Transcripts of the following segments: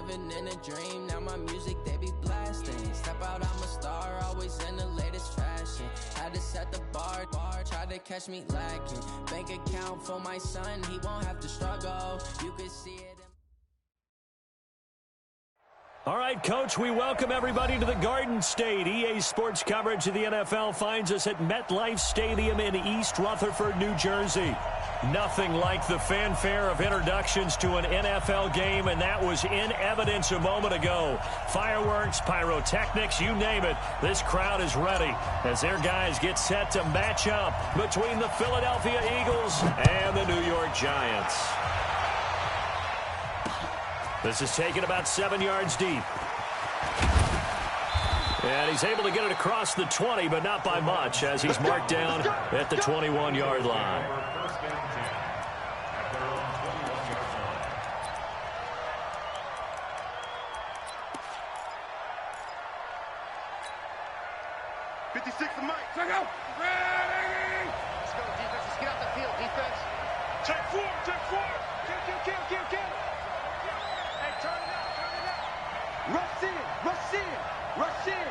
living in a dream. Now my music, they be blasting. Step out, I'm a star, always in the latest fashion. Had to set the bar, try to catch me lacking. Bank account for my son, he won't have to struggle. You could see it. All right, Coach, we welcome everybody to the Garden State. EA Sports coverage of the NFL finds us at MetLife Stadium in East Rutherford, New Jersey. Nothing like the fanfare of introductions to an NFL game, and that was in evidence a moment ago. Fireworks, pyrotechnics, you name it. This crowd is ready as their guys get set to match up between the Philadelphia Eagles and the New York Giants. This is taken about 7 yards deep. And he's able to get it across the 20, but not by much, as he's marked down at the 21-yard line. Check out. Ready. Let's go, defense. Let's get out the field, defense. Check four. Kill. Hey, turn it out. Rush in.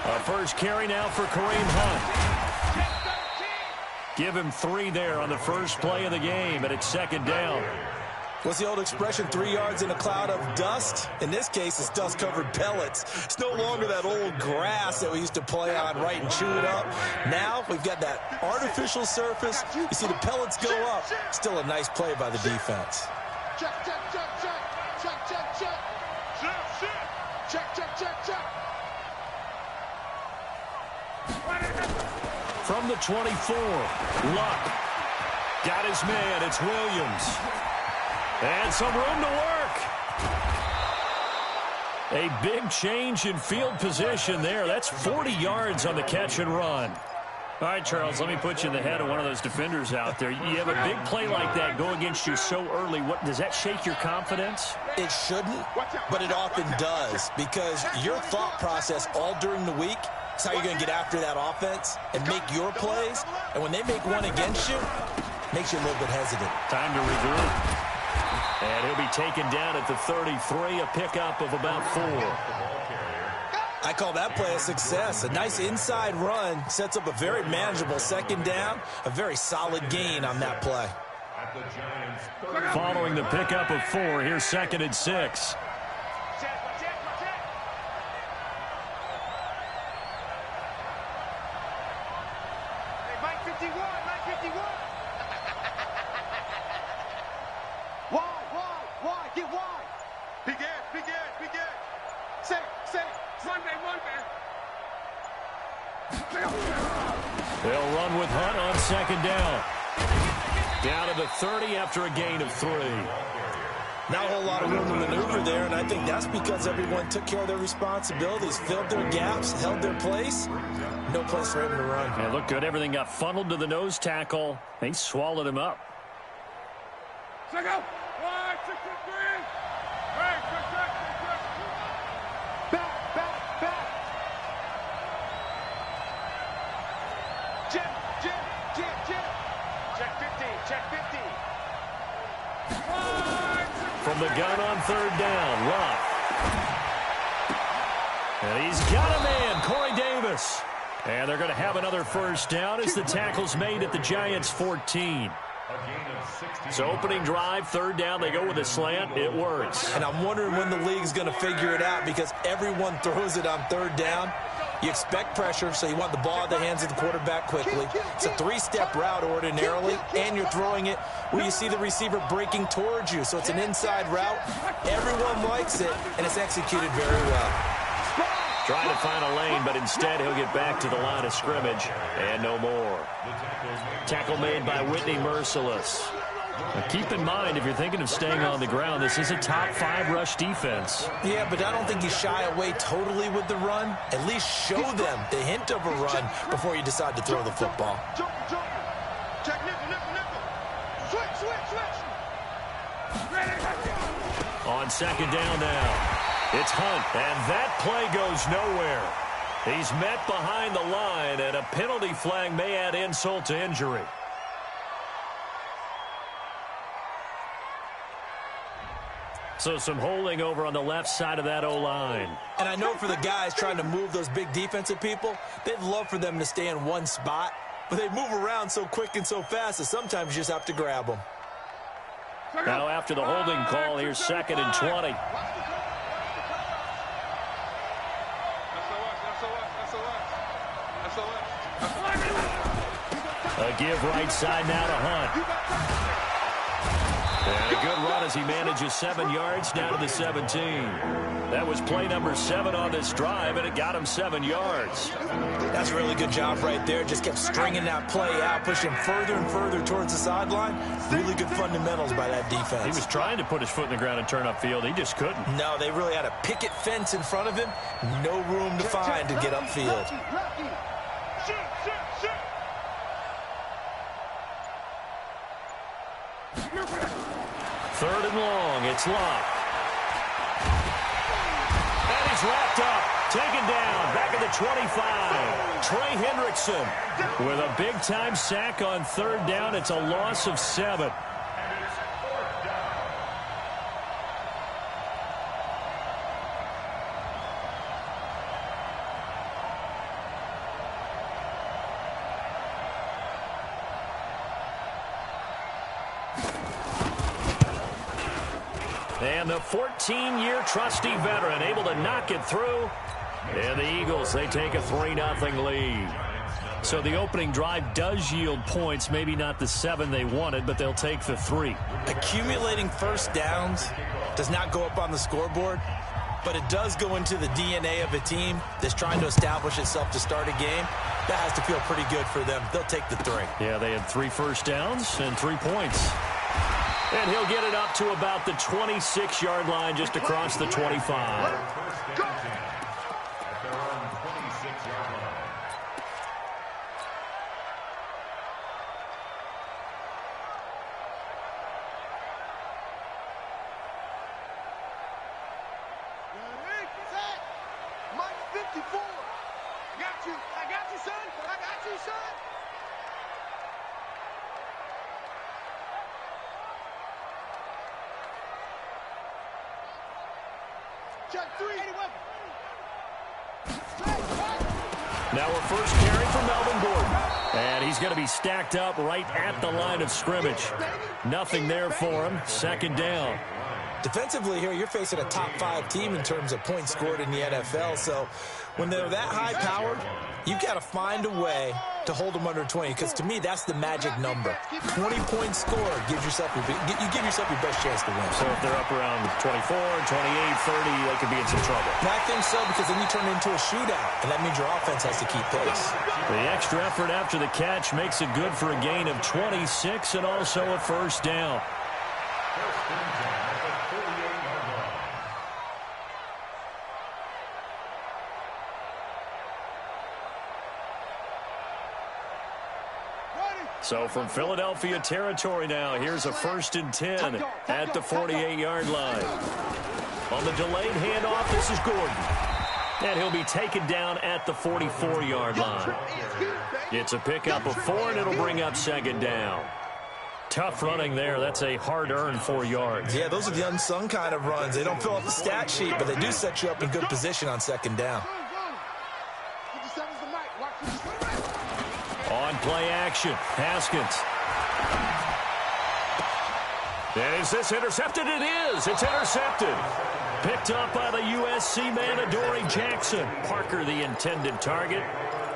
A first carry now for Kareem Hunt. Give him 3 there on the first play of the game, and it's second down. What's the old expression, 3 yards in a cloud of dust? In this case, it's dust-covered pellets. It's no longer that old grass that we used to play on, right, and chew it up. Now we've got that artificial surface. You see the pellets go up. Still a nice play by the defense. Check. From the 24, Luck. Got his man, it's Williams. And some room to work. A big change in field position there. That's 40 yards on the catch and run. All right, Charles, let me put you in the head of one of those defenders out there. You have a big play like that go against you so early. What does that shake your confidence? It shouldn't, but it often does, because your thought process all during the week is how you're going to get after that offense and make your plays. And when they make one against you, it makes you a little bit hesitant. Time to regroup. And he'll be taken down at the 33, a pickup of about 4. I call that play a success. A nice inside run sets up a very manageable second down, a very solid gain on that play. Following the pickup of 4, here's 2nd and 6. They'll run with Hunt on second down. Down to the 30 after a gain of 3. Not a whole lot of room to maneuver there, and I think that's because everyone took care of their responsibilities, filled their gaps, held their place. No place for him to run. Yeah, looked good. Everything got funneled to the nose tackle. They swallowed him up. Check out. 1, 6, 3. Hey, quick. Back. Jim. Check 50. From the gun on third down, Luck. And he's got a man, Corey Davis. And they're going to have another first down as the tackle's made at the Giants' 14. So opening drive, third down, they go with a slant. It works. And I'm wondering when the league's going to figure it out, because everyone throws it on third down. You expect pressure, so you want the ball in the hands of the quarterback quickly. It's a 3-step route ordinarily, and you're throwing it where you see the receiver breaking towards you. So it's an inside route. Everyone likes it, and it's executed very well. Trying to find a lane, but instead he'll get back to the line of scrimmage, and no more. Tackle made by Whitney Merciless. Now keep in mind, if you're thinking of staying on the ground, this is a top 5 rush defense. Yeah, but I don't think you shy away totally with the run. At least show them the hint of a run before you decide to throw the football. Jump. Check nickel. Switch. On second down now, it's Hunt, and that play goes nowhere. He's met behind the line, and a penalty flag may add insult to injury. So some holding over on the left side of that O-line. And I know for the guys trying to move those big defensive people, they'd love for them to stay in one spot, but they move around so quick and so fast that sometimes you just have to grab them. Now after the holding call, here's 2nd and 20. A give right side now to Hunt. And a good run as he manages 7 yards down to the 17. That was play number 7 on this drive, and it got him 7 yards. That's a really good job right there. Just kept stringing that play out, pushing further and further towards the sideline. Really good fundamentals by that defense. He was trying to put his foot in the ground and turn upfield. He just couldn't. No, they really had a picket fence in front of him. No room to find to get upfield. Third and long. It's Locke. And he's wrapped up. Taken down. Back at the 25. Trey Hendrickson with a big-time sack on 3rd down. It's a loss of 7. And the 14-year trusty veteran able to knock it through. And the Eagles, they take a 3-0 lead. So the opening drive does yield points. Maybe not the 7 they wanted, but they'll take the 3. Accumulating first downs does not go up on the scoreboard, but it does go into the DNA of a team that's trying to establish itself to start a game. That has to feel pretty good for them. They'll take the 3. Yeah, they had 3 first downs and 3 points. And he'll get it up to about the 26-yard line just across the 25. Now our first carry for Melvin Gordon. And he's going to be stacked up right at the line of scrimmage. Nothing there for him. 2nd down. Defensively here, you're facing a top 5 team in terms of points scored in the NFL. So when they're that high-powered, you've got to find a way to hold them under 20, because to me, that's the magic number. 20 points scored gives yourself your best chance to win. So if they're up around 24, 28, 30, they could be in some trouble. And I think so, because then you turn it into a shootout, and that means your offense has to keep pace. The extra effort after the catch makes it good for a gain of 26 and also a 1st down. So from Philadelphia territory now, here's a 1st and 10 at the 48-yard line. On the delayed handoff, this is Gordon. And he'll be taken down at the 44-yard line. It's a pickup of 4, and it'll bring up 2nd down. Tough running there. That's a hard-earned 4 yards. Yeah, those are the unsung kind of runs. They don't fill up the stat sheet, but they do set you up in good position on 2nd down. On play action, Haskins. And is this intercepted? It is. It's intercepted. Picked up by the USC man, Adoree Jackson. Parker, the intended target.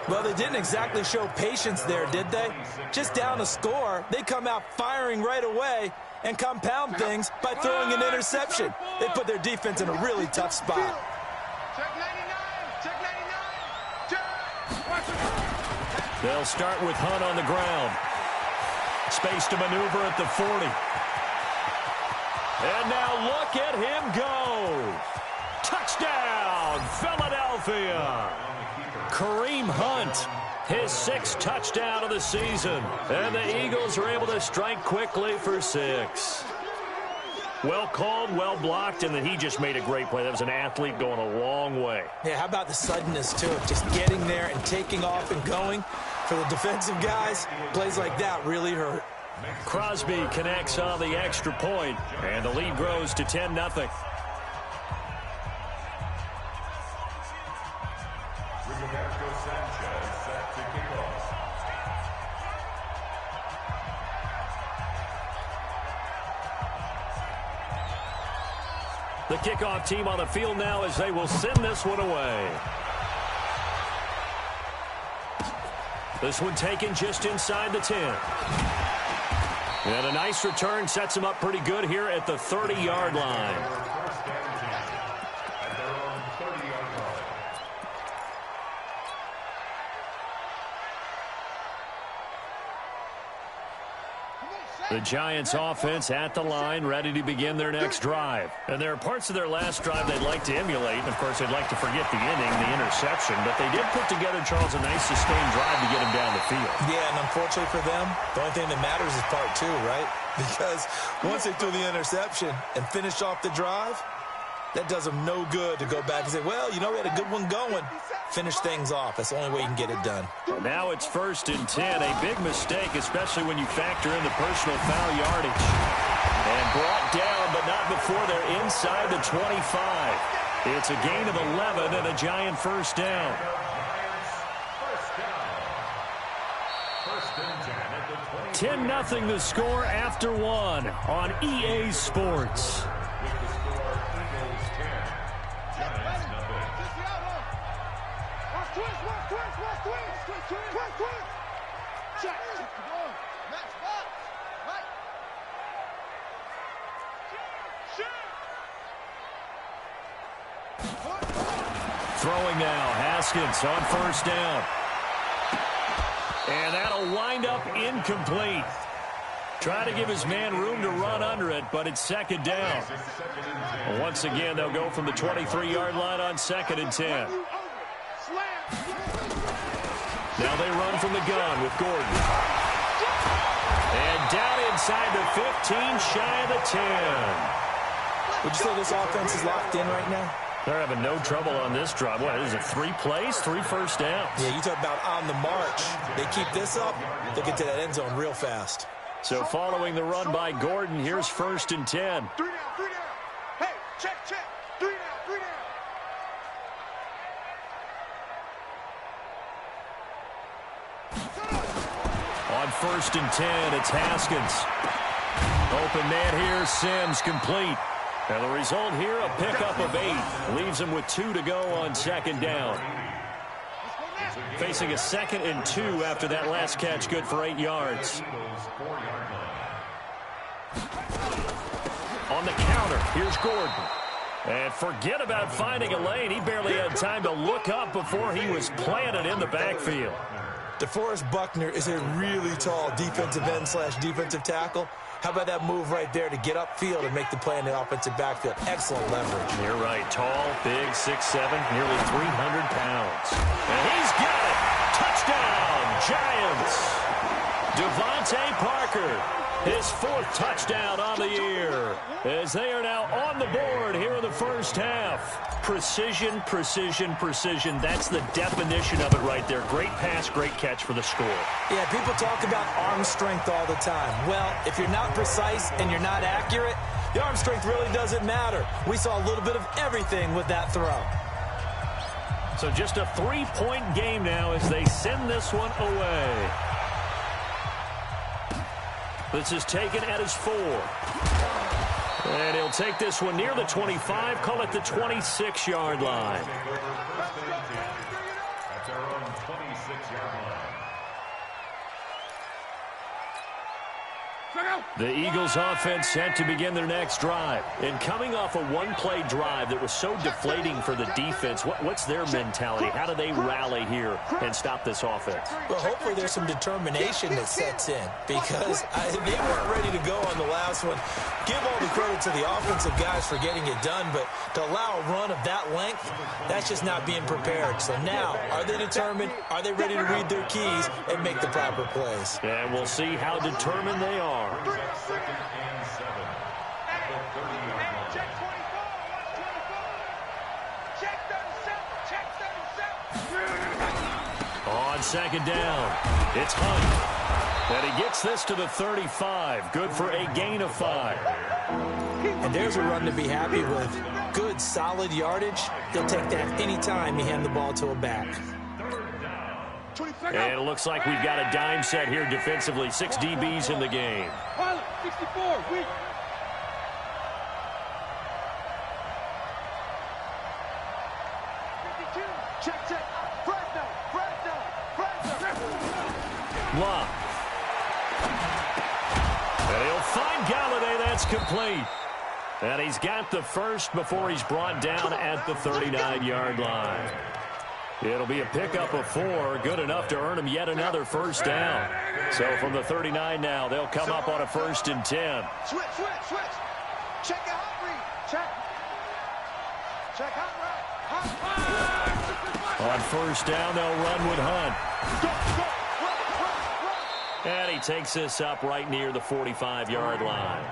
Well, they didn't exactly show patience there, did they? Just down a score, they come out firing right away and compound things by throwing an interception. They put their defense in a really tough spot. They'll start with Hunt on the ground. Space to maneuver at the 40. And now look at him go. Touchdown, Philadelphia. Kareem Hunt, his 6th touchdown of the season. And the Eagles are able to strike quickly for 6. Well called, well blocked, and then he just made a great play. That was an athlete going a long way. Yeah, how about the suddenness to it? Just getting there and taking off and going. For the defensive guys, plays like that really hurt. Crosby connects on the extra point, and the lead grows to 10-0. The kickoff team on the field now as they will send this one away. This one taken just inside the 10. And a nice return sets him up pretty good here at the 30-yard line. The Giants offense at the line, ready to begin their next drive. And there are parts of their last drive they'd like to emulate. And, of course, they'd like to forget the inning, the interception. But they did put together, Charles, a nice sustained drive to get him down the field. Yeah, and unfortunately for them, the only thing that matters is part two, right? Because once they threw the interception and finished off the drive, that does them no good to go back and say, well, you know, we had a good one going. Finish things off. That's the only way you can get it done. Now it's 1st and 10. A big mistake, especially when you factor in the personal foul yardage. And brought down, but not before they're inside the 25. It's a gain of 11 and a Giant first down. 10-0 the score after one on EA Sports. Throwing now, Haskins on first down. And that'll wind up incomplete. Try to give his man room to run under it, but it's 2nd down. Once again, they'll go from the 23-yard line on 2nd and 10. Now they run from the gun with Gordon. And down inside the 15, shy of the 10. Would you say this offense is locked in right now? They're having no trouble on this drive. What is it, 3 plays, 3 first downs? Yeah, you talk about on the march. They keep this up, they'll get to that end zone real fast. So following the run by Gordon, here's 1st and 10. 3 down, 3 down. Hey, check. 3 down, 3 down. On 1st and 10, it's Haskins. Open man here, Sims complete. And the result here, a pickup of 8. Leaves him with 2 to go on 2nd down. Facing a 2nd and 2 after that last catch, good for 8 yards. On the counter, here's Gordon. And forget about finding a lane. He barely had time to look up before he was planted in the backfield. DeForest Buckner is a really tall defensive end / defensive tackle. How about that move right there to get upfield and make the play in the offensive backfield? Excellent leverage. You're right. Tall, big, 6'7", nearly 300 pounds. And he's got it. Touchdown, Giants. Devontae Parker, his 4th touchdown on the year, as they are now on the board here in the first half. Precision, precision, precision. That's the definition of it right there. Great pass, great catch for the score. Yeah, people talk about arm strength all the time. Well, if you're not precise and you're not accurate, the arm strength really doesn't matter. We saw a little bit of everything with that throw. So just a 3-point game now as they send this one away. This is taken at his 4. And he'll take this one near the 25, call it the 26-yard line. That's our own 26-yard line. The Eagles offense set to begin their next drive. And coming off a one-play drive that was so deflating for the defense, what's their mentality? How do they rally here and stop this offense? Well, hopefully there's some determination that sets in because they weren't ready to go on the last one. Give all the credit to the offensive guys for getting it done, but to allow a run of that length, that's just not being prepared. So now, are they determined? Are they ready to read their keys and make the proper plays? And we'll see how determined they are. 2nd and 7 at the 30-yard line. Check 24, watch 24. Check 37, check 37. On 2nd down, it's Hunt. And he gets this to the 35. Good for a gain of 5. And there's a run to be happy with. Good, solid yardage. He'll take that any time you hand the ball to a back. And it looks like we've got a dime set here defensively. 6 DBs in the game. 64, weak. Check. Blah. And he'll find Galladay. That's complete. And he's got the first before he's brought down at the 39-yard line. It'll be a pickup of 4, good enough to earn him yet another first down. So from the 39 now, they'll come up on a 1st and 10. Switch. Check your hot read. Check hot right. On 1st down, they'll run with Hunt. And he takes this up right near the 45-yard line.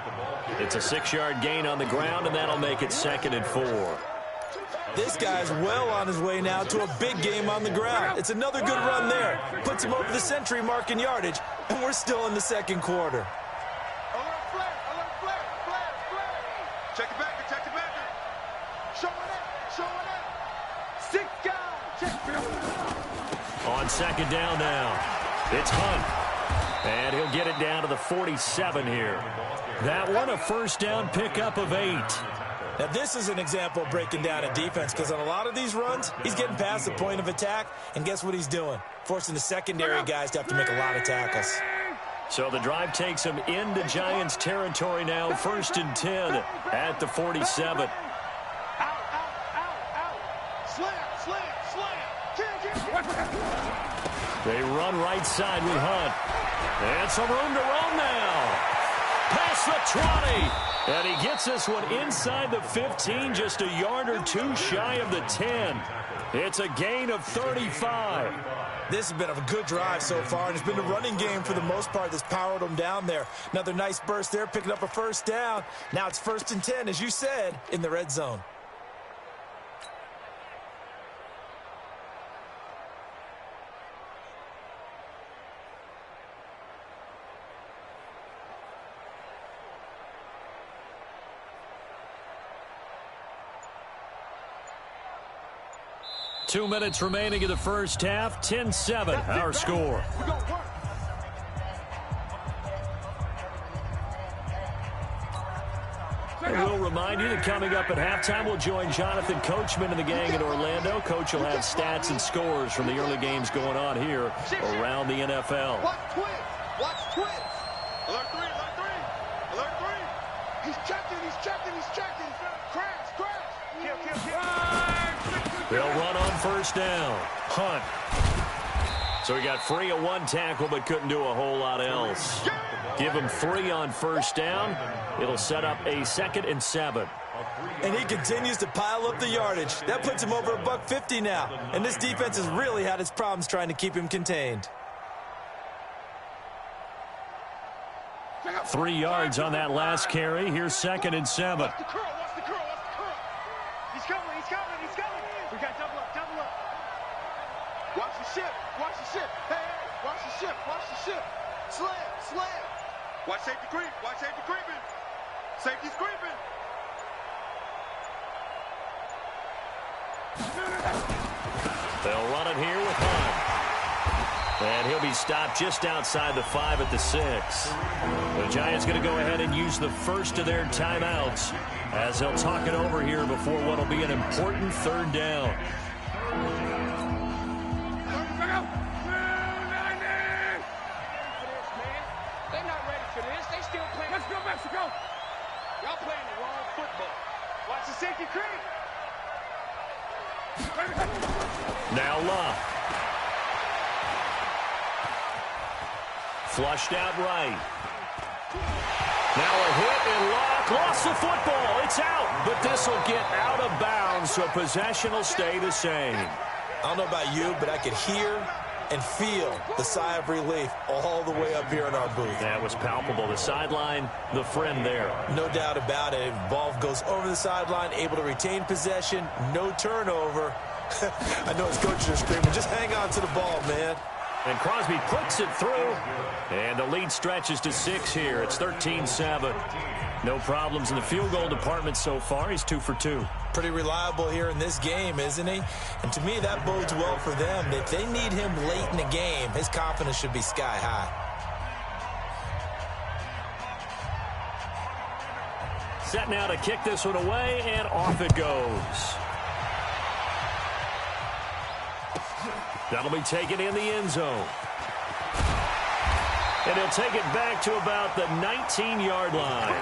It's a 6-yard gain on the ground, and that'll make it 2nd and 4. This guy's well on his way now to a big game on the ground. It's another good run there. Puts him over the century mark in yardage, and we're still in the 2nd quarter. Alert flare. Check it back. Showing it. 6 guys. Check. On 2nd down now, it's Hunt. And he'll get it down to the 47 here. That one a 1st down pickup of 8. Now, this is an example of breaking down a defense because on a lot of these runs, he's getting past the point of attack, and guess what he's doing? Forcing the secondary guys to have to make a lot of tackles. So the drive takes him into Giants territory now, 1st and 10 at the 47. Out. Slam. They run right side with Hunt. And some room to roam now. Past the 20. And he gets this one inside the 15, just a yard or 2 shy of the 10. It's a gain of 35. This has been a good drive so far, and it's been a running game for the most part that's powered them down there. Another nice burst there, picking up a 1st down. Now it's 1st and 10, as you said, in the red zone. Two minutes remaining in the first half. 10-7, our score. And we'll remind you that coming up at halftime, we'll join Jonathan Coachman and the gang in Orlando. Coach will have stats and scores from the early games going on here around the NFL. Watch twins. Alert 3. He's checking. Crash. Kill. They'll run on 1st down. Hunt. So he got free of 1 tackle, but couldn't do a whole lot else. Give him 3 on 1st down. It'll set up a 2nd and 7. And he continues to pile up the yardage. That puts him over $150 now. And this defense has really had its problems trying to keep him contained. 3 yards on that last carry. Here's 2nd and 7. Watch the curl. He's coming. We got double up. Watch the ship. Hey, watch the ship. Slam. Watch safety creeping. Safety's creeping. They'll run it here with Hunt. And he'll be stopped just outside the 5 at the 6. The Giants going to go ahead and use the first of their timeouts as they'll talk it over here before what will be an important 3rd down. They're not ready for this. They still playing. Let's go, Mexico. Y'all playing the wrong football. Watch the safety creep. Now Love. Flushed out right. Now a hit and Locke lost the football. It's out, but this will get out of bounds, so possession will stay the same. I don't know about you, but I could hear and feel the sigh of relief all the way up here in our booth. That was palpable. The sideline, the friend there. No doubt about it. Ball goes over the sideline, able to retain possession, no turnover. I know his coaches are screaming, just hang on to the ball, man. And Crosby puts it through. And the lead stretches to 6 here. It's 13-7. No problems in the field goal department so far. He's 2 for 2. Pretty reliable here in this game, isn't he? And to me, that bodes well for them. If they need him late in the game, his confidence should be sky high. Set now to kick this one away, and off it goes. That'll be taken in the end zone. And he'll take it back to about the 19-yard line.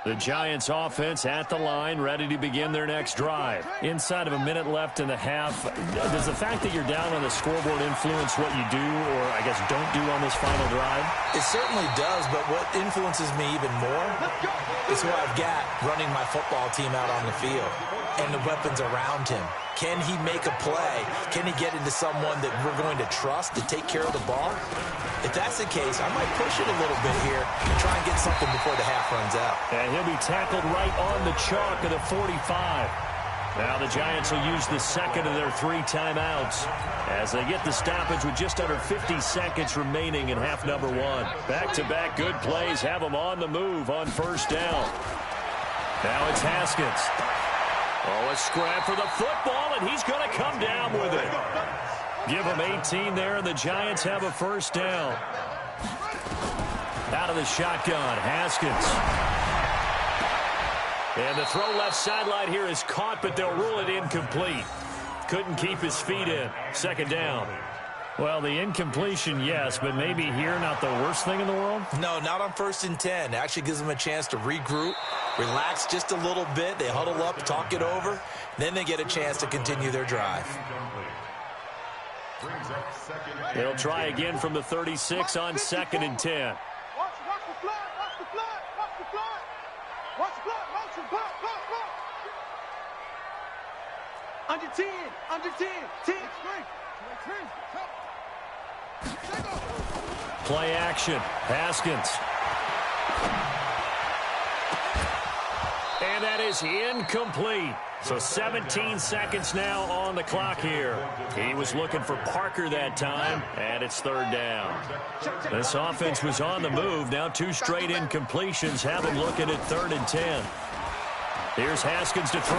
The Giants offense at the line, ready to begin their next drive. Inside of a minute left in the half, does the fact that you're down on the scoreboard influence what you do, or I guess don't do on this final drive? It certainly does, but what influences me even more is who I've got running my football team out on the field and the weapons around him. Can he make a play? Can he get into someone that we're going to trust to take care of the ball? If that's the case, I might push it a little bit here and try and get something before the half runs out. And he'll be tackled right on the chalk of the 45. Now the Giants will use the second of their 3 timeouts as they get the stoppage with just under 50 seconds remaining in half number 1. Back-to-back good plays have them on the move on first down. Now it's Haskins. Oh, a scrap for the football, and he's going to come down with it. Give him 18 there, and the Giants have a first down. Out of the shotgun, Haskins. And the throw left sideline here is caught, but they'll rule it incomplete. Couldn't keep his feet in. Second down. Well, the incompletion, yes, but maybe here not the worst thing in the world? No, not on 1st and 10. It actually gives them a chance to regroup, relax just a little bit. They huddle up, talk it over. Then they get a chance to continue their drive. They'll try again from the 36 on 2nd and 10. Watch the flood, watch the flood, watch the flood. Watch the flood, motion, block. Under 10, 10. Play action, Haskins. And that is incomplete. So 17 seconds now on the clock here. He was looking for Parker that time, and it's 3rd down. This offense was on the move. Now 2 straight incompletions have him looking at 3rd and 10. Here's Haskins to throw.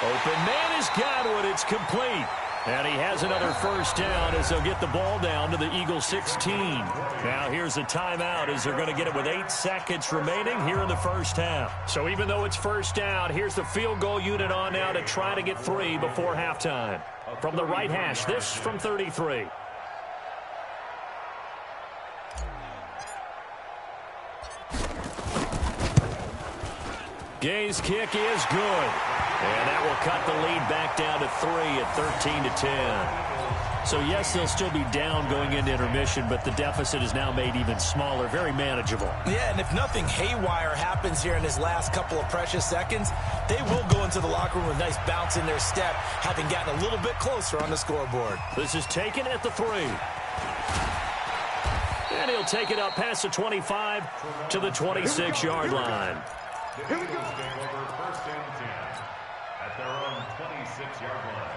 Open man has got one. It's complete. And he has another first down as they'll get the ball down to the Eagles 16. Now here's a timeout as they're going to get it with 8 seconds remaining here in the first half. So even though it's first down, here's the field goal unit on now to try to get 3 before halftime. From the right hash, this from 33. Gay's kick is good. And that will cut the lead back down to 3 at 13-10. So, yes, they'll still be down going into intermission, but the deficit is now made even smaller, very manageable. Yeah, and if nothing haywire happens here in his last couple of precious seconds, they will go into the locker room with a nice bounce in their step, having gotten a little bit closer on the scoreboard. This is taken at the 3. And he'll take it up past the 25 to the 26-yard line. Here we go. First and 10 at their own 26-yard line.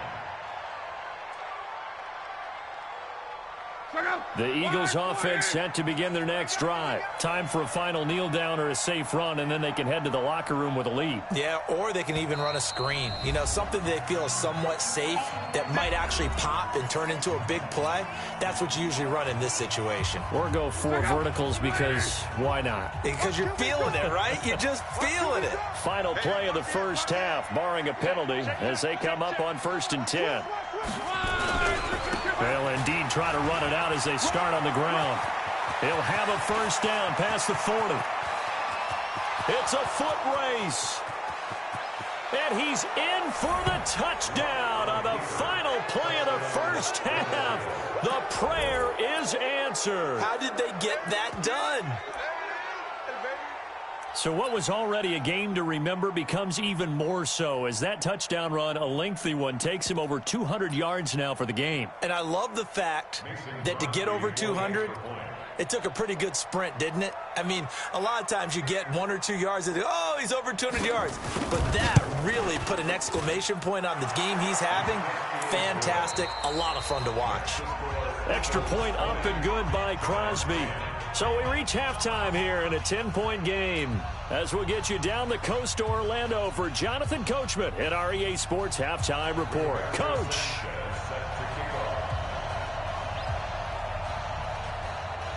The Eagles offense set to begin their next drive. Time for a final kneel down or a safe run, and then they can head to the locker room with a lead. Yeah, or they can even run a screen. You know, something they feel is somewhat safe that might actually pop and turn into a big play. That's what you usually run in this situation. Or go 4 verticals because why not? Because you're feeling it, right? You're just feeling it. Final play of the first half, barring a penalty, as they come up on 1st and 10. They'll indeed try to run it out as they start on the ground. He'll have a first down past the 40. It's a foot race. And he's in for the touchdown on the final play of the first half. The prayer is answered. How did they get that done? So what was already a game to remember becomes even more so as that touchdown run, a lengthy one, takes him over 200 yards now for the game. And I love the fact that to get over 200, it took a pretty good sprint, didn't it? I mean, a lot of times you get 1 or 2 yards and oh, he's over 200 yards. But that really put an exclamation point on the game he's having. Fantastic. A lot of fun to watch. Extra point up and good by Crosby. So we reach halftime here in a 10-point game. As we'll get you down the coast to Orlando for Jonathan Coachman at our EA Sports Halftime Report. Coach.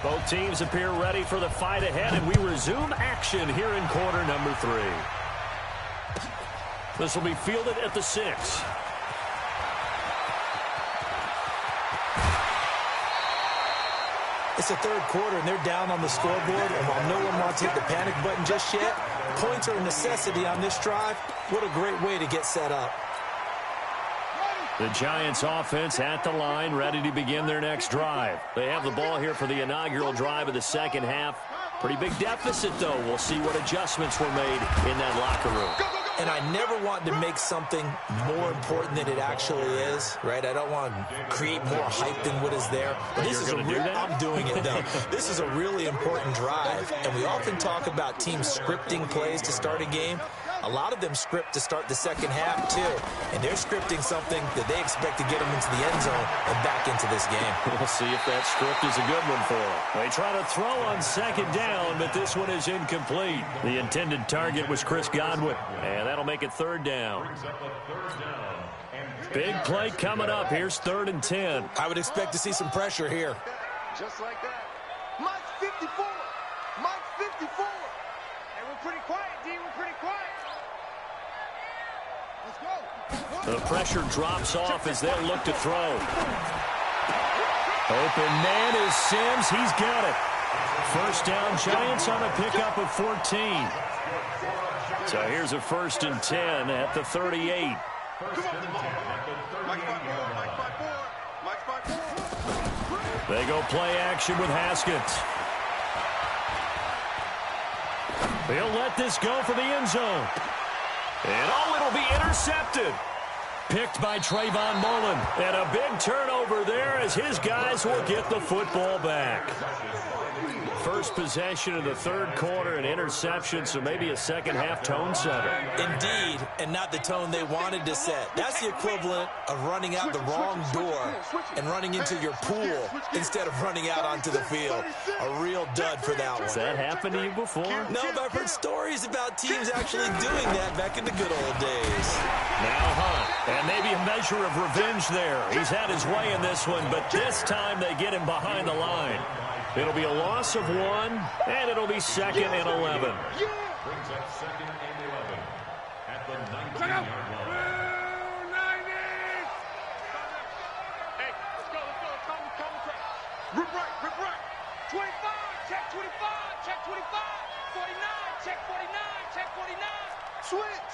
Both teams appear ready for the fight ahead, and we resume action here in quarter number 3. This will be fielded at the 6. It's the third quarter, and they're down on the scoreboard. And while no one wants to hit the panic button just yet, points are a necessity on this drive. What a great way to get set up. The Giants offense at the line, ready to begin their next drive. They have the ball here for the inaugural drive of the second half. Pretty big deficit, though. We'll see what adjustments were made in that locker room. And I never want to make something more important than it actually is, right? I don't want to create more hype than what is there. But this is I'm doing it, though. This is a really important drive. And we often talk about teams scripting plays to start a game. A lot of them script to start the second half, too. And they're scripting something that they expect to get them into the end zone and back into this game. We'll see if that script is a good one for them. They try to throw on second down, but this one is incomplete. The intended target was Chris Godwin, and that'll make it third down. Big play coming up. Here's 3rd and 10. I would expect to see some pressure here. Just like that. Mike's 54. Mike's 54. And we're pretty quiet, D. We're pretty quiet. Let's go. The pressure drops off as they'll look to throw. Open man is Sims. He's got it. First down, Giants on a pickup of 14. So here's a 1st and 10 at the 38. They go play action with Haskins. They'll let this go for the end zone. And it'll be intercepted. Picked by Trayvon Mullen. And a big turnover there as his guys will get the football back. First possession of the third quarter, an interception, so maybe a second-half tone setter. Indeed, and not the tone they wanted to set. That's the equivalent of running out the wrong door and running into your pool instead of running out onto the field. A real dud for that one. Has that happened to you before? No, but I've heard stories about teams actually doing that back in the good old days. Now Hunt, and maybe a measure of revenge there. He's had his way in this one, but this time they get him behind the line. It'll be a loss of 1, and it'll be 2nd and 11. Brings up 2nd and 11 at the 19-yard line. Hey, let's go. Rip right. 25, check 25, check 25. 49, check 49, check 49. Switch.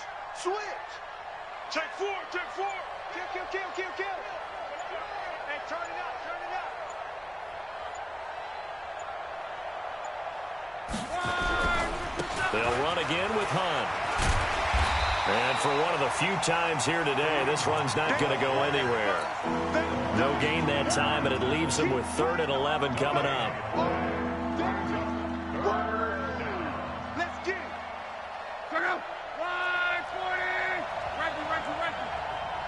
Check 4. Kill. Hey, turn it up. They'll run again with Hunt. And for one of the few times here today, this run's not going to go anywhere. No gain that time, and it leaves them with 3rd and 11 coming up. Let's get it. Go. 140. Right.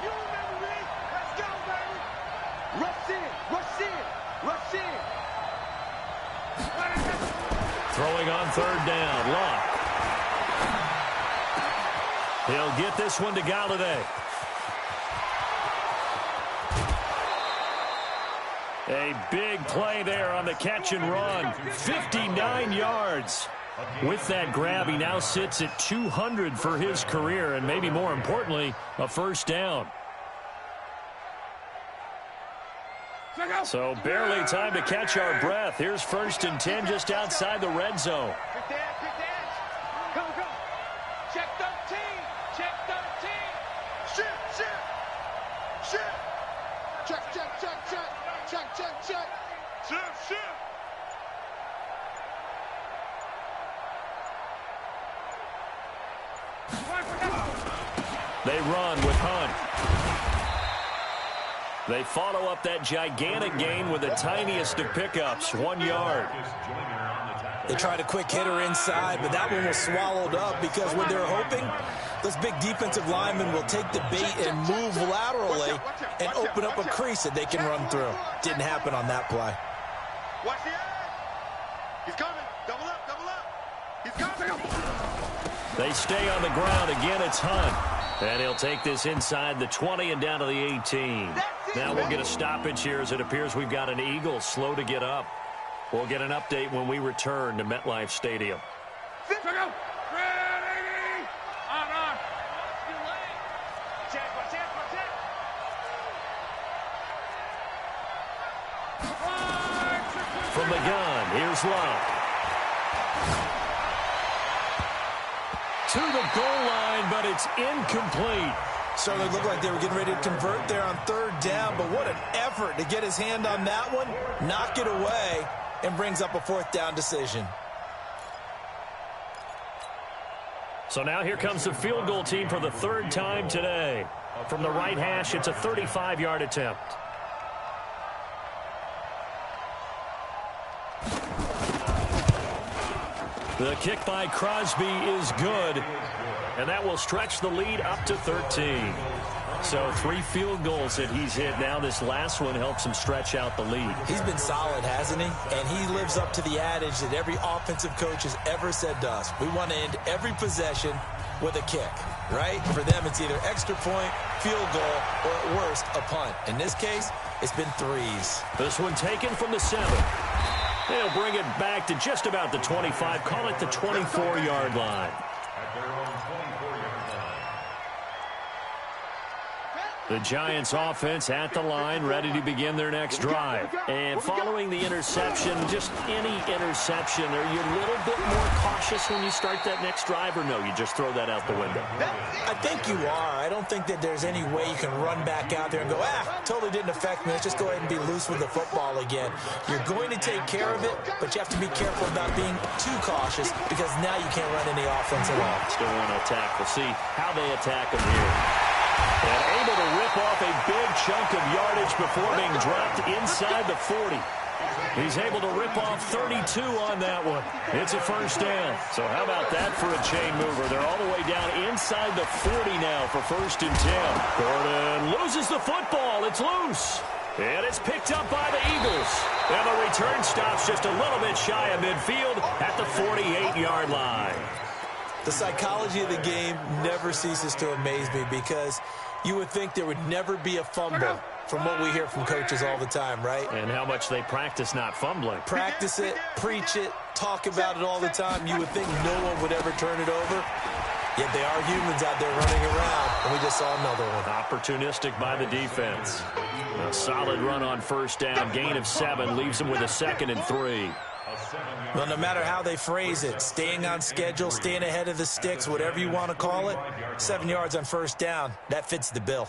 You remember me. Let's go, baby. Rush in. Throwing on 3rd down, Luck. He'll get this one to Galladay. A big play there on the catch and run. 59 yards. With that grab, he now sits at 200 for his career, and maybe more importantly, a first down. So barely time to catch our breath. Here's 1st and 10 just outside the red zone. Pick the edge. Go. Check 13. Shit. Check. They run with Hunt. They follow up that gigantic gain with the tiniest of pickups, 1 yard. They tried a quick hitter inside, but that one was swallowed up because what they're hoping, those big defensive linemen will take the bait and move laterally and open up a crease that they can run through. Didn't happen on that play. Watch the edge. He's coming. Double up, double up. He's coming. They stay on the ground. Again, it's Hunt. And he'll take this inside the 20 and down to the 18. Now we'll get a stoppage here as it appears we've got an Eagle slow to get up. We'll get an update when we return to MetLife Stadium. Ready. On. Check. From the gun, here's Love. To the goal line, but it's incomplete. Certainly looked like they were getting ready to convert there on third down, but what an effort to get his hand on that one, knock it away, and brings up a fourth down decision. So now here comes the field goal team for the third time today. From the right hash, it's a 35-yard attempt. The kick by Crosby is good, and that will stretch the lead up to 13. So 3 field goals that he's hit. Now this last one helps him stretch out the lead. He's been solid, hasn't he? And he lives up to the adage that every offensive coach has ever said to us. We want to end every possession with a kick, right? For them, it's either extra point, field goal, or at worst, a punt. In this case, it's been 3s. This one taken from the 7. They'll bring it back to just about the 25. Call it the 24-yard line. At their own 24-yard line. The Giants offense at the line, ready to begin their next drive. And following the interception, just any interception, are you a little bit more cautious when you start that next drive, or no, you just throw that out the window? I think you are. I don't think that there's any way you can run back out there and go, totally didn't affect me. Let's just go ahead and be loose with the football again. You're going to take care of it, but you have to be careful about being too cautious because now you can't run any offense at all. Still want to attack. We'll see how they attack them here. And able to rip off a big chunk of yardage before being dropped inside the 40. He's able to rip off 32 on that one. It's a first down. So how about that for a chain mover? They're all the way down inside the 40 now for 1st and 10. Gordon loses the football. It's loose. And it's picked up by the Eagles. And the return stops just a little bit shy of midfield at the 48-yard line. The psychology of the game never ceases to amaze me because you would think there would never be a fumble from what we hear from coaches all the time, right? And how much they practice not fumbling. Practice it, preach it, talk about it all the time. You would think no one would ever turn it over. Yet they are humans out there running around, and we just saw another one. Opportunistic by the defense. A solid run on 1st down. Gain of 7 leaves them with a 2nd and 3. Well, no matter how they phrase it, staying on schedule, staying ahead of the sticks, whatever you want to call it, 7 yards on 1st down, that fits the bill.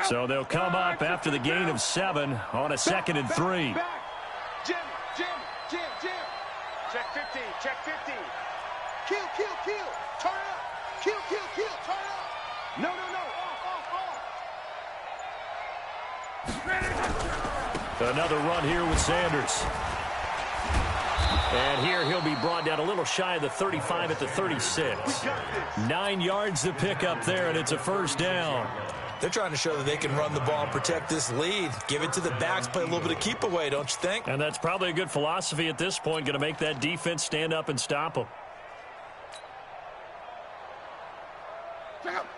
So they'll come up after the gain of 7 on a 2nd and 3. Jim. Check 50, check 50. Kill. Turn up. Kill. Turn up. No. Off. Another run here with Sanders. And here he'll be brought down a little shy of the 35 at the 36. 9 yards to pick up there, and it's a 1st down. They're trying to show that they can run the ball and protect this lead. Give it to the backs, play a little bit of keep away, don't you think? And that's probably a good philosophy at this point, going to make that defense stand up and stop them.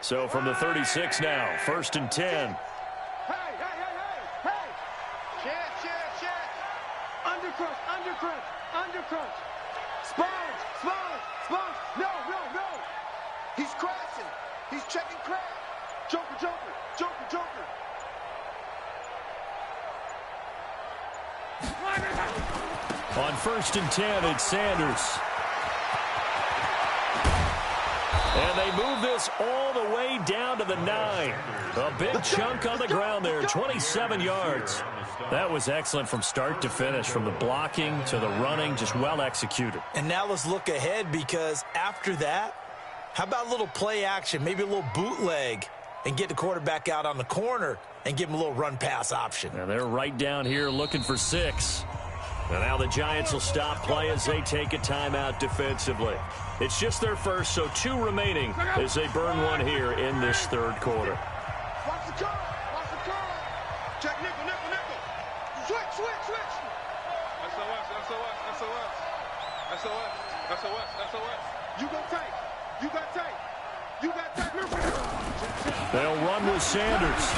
So from the 36 now, 1st and 10. Hey. Check. Undercrunch. Spawns. No. He's crashing. He's checking crash. Joker. On 1st and 10, it's Sanders. And they move this all the way down to the 9. A big chunk on the ground there, 27 yards. That was excellent from start to finish, from the blocking to the running, just well executed. And now let's look ahead, because after that, how about a little play action, maybe a little bootleg, and get the quarterback out on the corner and give him a little run-pass option. And they're right down here looking for 6. And now the Giants will stop play as they take a timeout defensively. It's just their first, so 2 remaining as they burn one here in this third quarter. Watch the curl. Watch the curl. Check nickel, nickel, nickel. Switch, switch, switch. SOS, SOS, SOS. SOS, SOS, SOS. You go tight. You got tight. You got tight. They'll run with Sanders.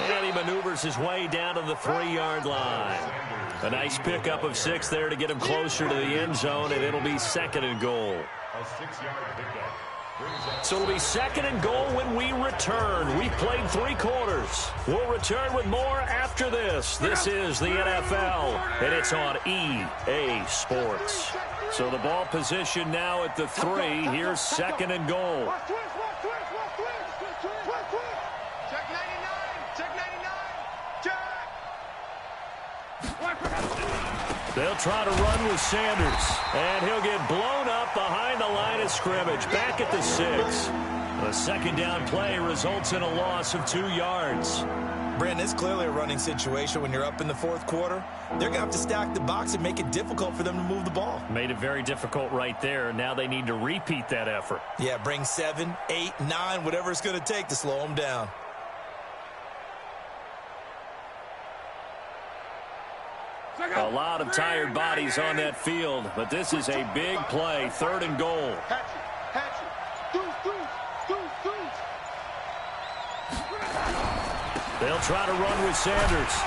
And he maneuvers his way down to the 3-yard line. A nice pickup of 6 there to get him closer to the end zone, and it'll be 2nd and goal. A 6-yard pickup. So it'll be 2nd and goal when we return. We've played 3 quarters. We'll return with more after this. This is the NFL, and it's on EA Sports. So the ball position now at the 3. Here's 2nd and goal. Check 99. Check 99. Check. They'll try to run with Sanders, and he'll get blown up behind the line of scrimmage, back at the 6. A 2nd down play results in a loss of 2 yards. Brandon, it's clearly a running situation when you're up in the 4th quarter. They're going to have to stack the box and make it difficult for them to move the ball. Made it very difficult right there. Now they need to repeat that effort. Yeah, bring 7, 8, 9, whatever it's going to take to slow them down. A lot of tired bodies on that field, but this is a big play, 3rd and goal. They'll try to run with Sanders,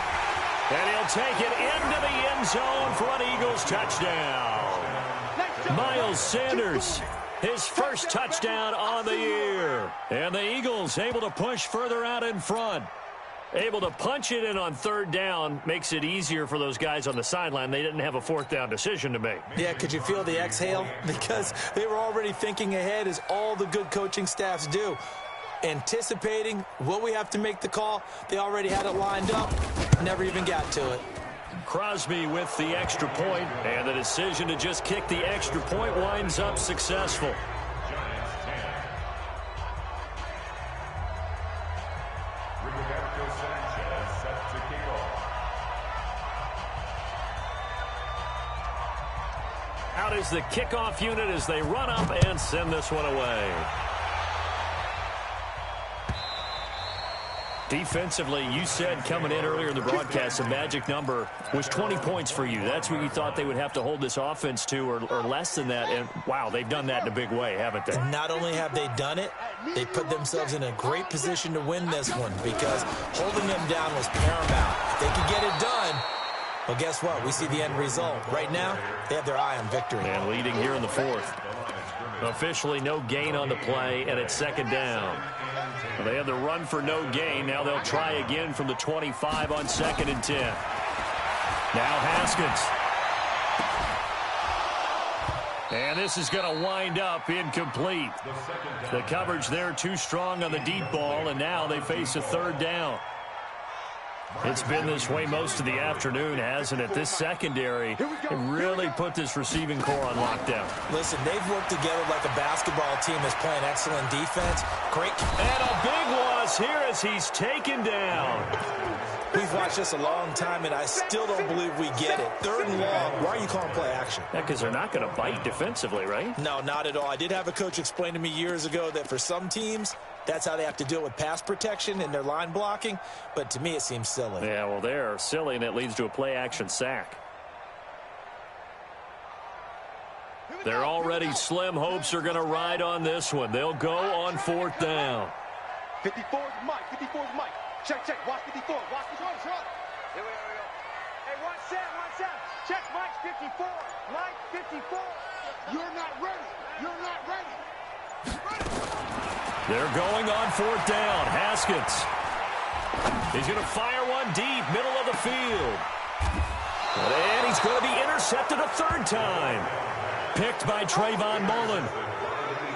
and he'll take it into the end zone for an Eagles touchdown. Miles Sanders, his first touchdown on the year. And the Eagles able to push further out in front. Able to punch it in on 3rd down makes it easier for those guys on the sideline. They didn't have a 4th down decision to make. Yeah, could you feel the exhale? Because they were already thinking ahead, as all the good coaching staffs do. Anticipating, will we have to make the call? They already had it lined up. Never even got to it. Crosby with the extra point, and the decision to just kick the extra point winds up successful. Out is the kickoff unit as they run up and send this one away. Defensively, you said coming in earlier in the broadcast, the magic number was 20 points for you. That's what you thought they would have to hold this offense to, or less than that. And, wow, they've done that in a big way, haven't they? Not only have they done it, they put themselves in a great position to win this one, because holding them down was paramount. If they could get it done, well, guess what? We see the end result. Right now, they have their eye on victory. And leading here in the 4th. Officially no gain on the play, and it's 2nd down. Well, they have the run for no gain. Now they'll try again from the 25 on 2nd and 10. Now Haskins. And this is going to wind up incomplete. The coverage there too strong on the deep ball, and now they face a 3rd down. It's been this way most of the afternoon, hasn't it? This secondary really put this receiving core on lockdown. Listen, they've worked together like a basketball team that's playing excellent defense. Great. And a big loss here as he's taken down. We've watched this a long time, and I still don't believe we get it. 3rd and long. Why are you calling play action? Yeah, because they're not going to bite defensively, right? No, not at all. I did have a coach explain to me years ago that for some teams, that's how they have to deal with pass protection and their line blocking. But to me, it seems silly. Yeah, well, they're silly, and it leads to a play-action sack. Their already slim hopes are going to ride on this one. They'll go on 4th down. 54 is Mike. 54 is Mike. Check, check. Watch 54. Watch 54. Here we go. Hey, one set. Check Mike's 54. Mike 54. You're not ready. You're not ready. They're going on 4th down. Haskins. He's going to fire one deep, middle of the field. And he's going to be intercepted a 3rd time. Picked by Trayvon Mullen.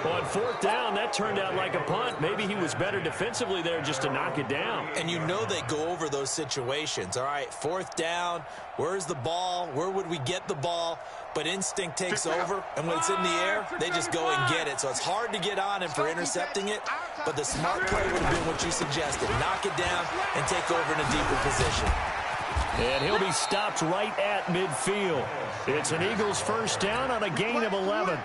On fourth down, that turned out like a punt. Maybe he was better defensively there just to knock it down. And you know they go over those situations. All right, fourth down, where's the ball? Where would we get the ball? But instinct takes over, and when it's in the air, they just go and get it. So it's hard to get on him for intercepting it, but the smart play would have been what you suggested. Knock it down and take over in a deeper position. And he'll be stopped right at midfield. It's an Eagles first down on a gain of 11.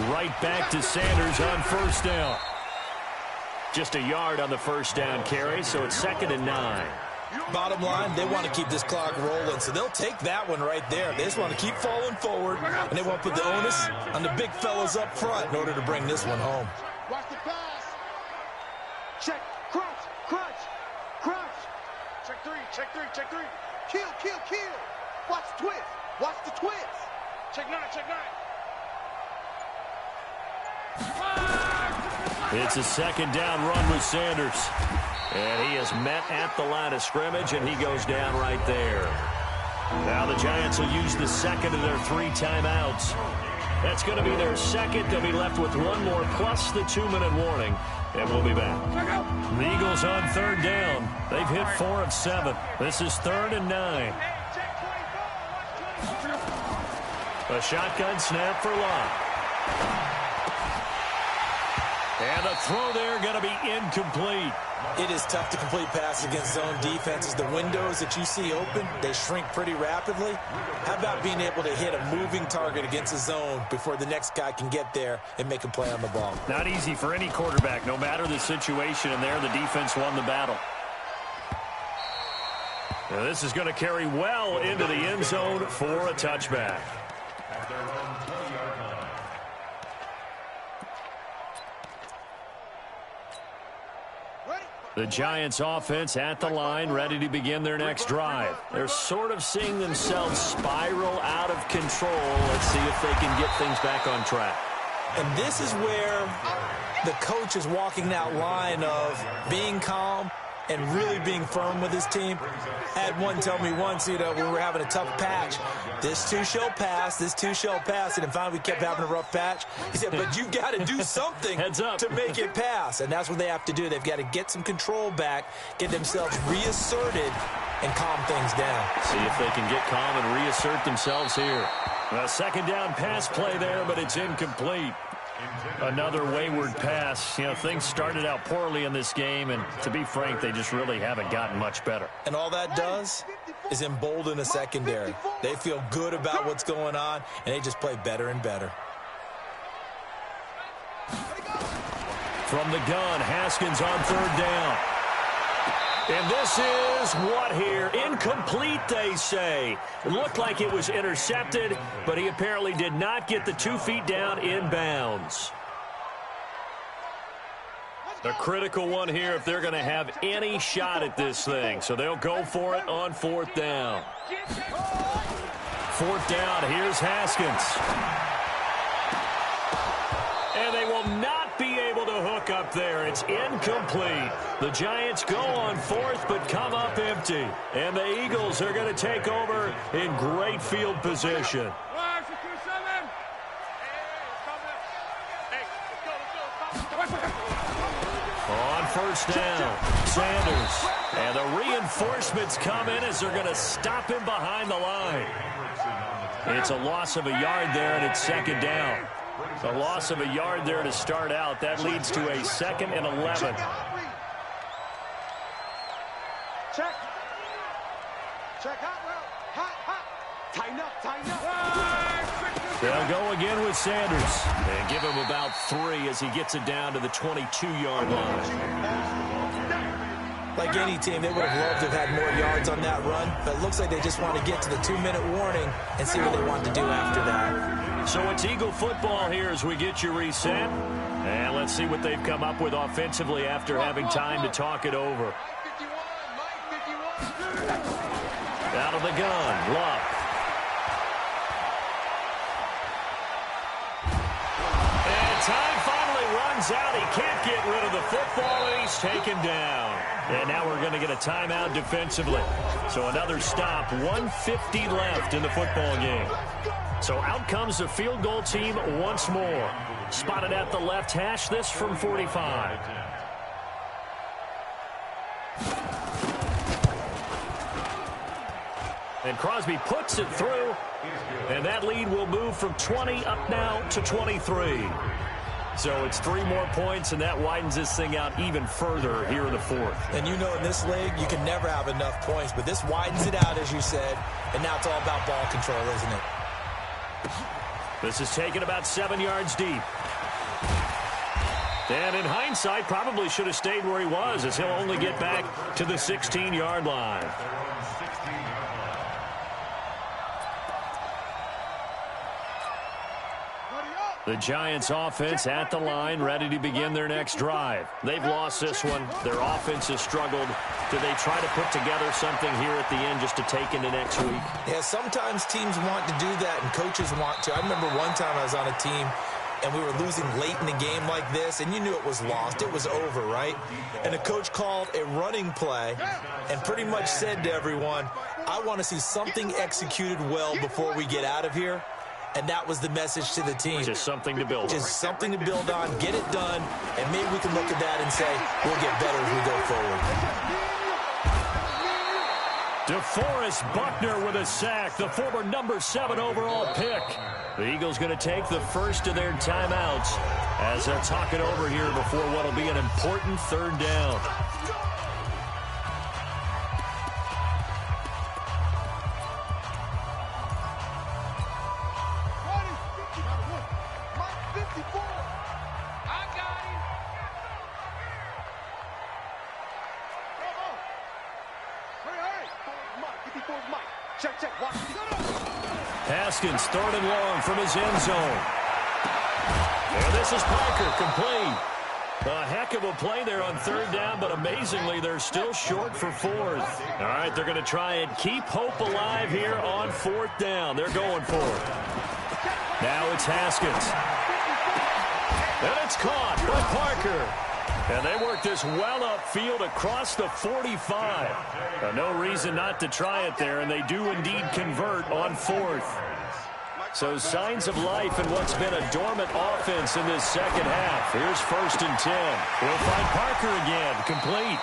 Right back to Sanders on first down. Just a yard on the first down carry, so it's 2nd and 9. Bottom line, they want to keep this clock rolling, so they'll take that one right there. They just want to keep falling forward, and they want to put the onus on the big fellas up front in order to bring this one home. Watch the pass. Check, crunch, crunch, crunch. Check three, check three, check three. Kill, kill, kill. Watch the twist. Watch the twist. Check 9, check 9. It's a 2nd down run with Sanders. And he is met at the line of scrimmage, and he goes down right there. Now the Giants will use the second of their 3 timeouts. That's going to be their second. They'll be left with 1 more plus the 2-minute warning, and we'll be back. The Eagles on 3rd down. They've hit 4 of 7. This is 3rd and 9. A shotgun snap for Locke. And the throw there going to be incomplete. It is tough to complete passes against zone defenses. The windows that you see open, they shrink pretty rapidly. How about being able to hit a moving target against a zone before the next guy can get there and make a play on the ball? Not easy for any quarterback, no matter the situation, and there the defense won the battle. Now this is going to carry well into the end zone for a touchback. The Giants offense at the line, ready to begin their next drive. They're sort of seeing themselves spiral out of control. Let's see if they can get things back on track. And this is where the coach is walking that line of being calm and really being firm with his team. I had one tell me once, we were having a tough patch. This too shall pass, this too shall pass. And finally we kept having a rough patch. He said, but you've got to do something to make it pass. And that's what they have to do. They've got to get some control back, get themselves reasserted, and calm things down. See if they can get calm and reassert themselves here. A 2nd down pass play there, but it's incomplete. Another wayward pass. Things started out poorly in this game, and to be frank, they just really haven't gotten much better. And all that does is embolden a secondary. They feel good about what's going on, and they just play better and better. From the gun, Haskins on 3rd down. And this is what here? Incomplete, they say. It looked like it was intercepted, but he apparently did not get the 2 feet down in bounds. A critical one here if they're going to have any shot at this thing. So they'll go for it on 4th down. 4th down, here's Haskins. And they will not be able to hook up there. It's incomplete. The Giants go on 4th, but come up empty. And the Eagles are going to take over in great field position. On 1st down, Sanders. And the reinforcements come in as they're going to stop him behind the line. It's a loss of a yard there, and it's 2nd down. A loss of a yard there to start out. That leads to a 2nd and 11. Check. Check hot route. Hot, hot. Tighten up, tighten up. They'll go again with Sanders. And give him about 3 as he gets it down to the 22-yard line. Like any team, they would have loved to have had more yards on that run, but it looks like they just want to get to the 2-minute warning and see what they want to do after that. So it's Eagle football here as we get you reset. And let's see what they've come up with offensively after having time to talk it over. Out of the gun, Luck. And time finally runs runs out. He can't get rid of the football, and he's taken down. And now we're going to get a timeout defensively. So another stop, 1:50 left in the football game. So out comes the field goal team once more. Spotted at the left hash, this from 45. And Crosby puts it through, and that lead will move from 20 up now to 23. So it's 3 more points, and that widens this thing out even further here in the fourth. And you know in this league, you can never have enough points, but this widens it out, as you said, and now it's all about ball control, isn't it? This is taken about 7 yards deep. And in hindsight, probably should have stayed where he was, as he'll only get back to the 16-yard line. The Giants offense at the line, ready to begin their next drive. They've lost this one. Their offense has struggled. Do they try to put together something here at the end just to take into next week? Yeah, sometimes teams want to do that, and coaches want to. I remember one time I was on a team, and we were losing late in the game like this, and you knew it was lost. It was over, right? And the coach called a running play and pretty much said to everyone, I want to see something executed well before we get out of here. And that was the message to the team. Just something to build on. Just something to build on, get it done, and maybe we can look at that and say, we'll get better as we go forward. DeForest Buckner with a sack, the former number 7 overall pick. The Eagles going to take the first of their timeouts as they'll talk it over here before what will be an important third down. Haskins, 3rd and long from his end zone. And this is Parker, complete. A heck of a play there on 3rd down, but amazingly, they're still short for 4th. All right, they're going to try and keep hope alive here on 4th down. They're going for it. Now it's Haskins. And it's caught by Parker. And they work this well upfield across the 45. No reason not to try it there, and they do indeed convert on 4th. So signs of life in what's been a dormant offense in this second half. Here's 1st and 10. We'll find Parker again, complete.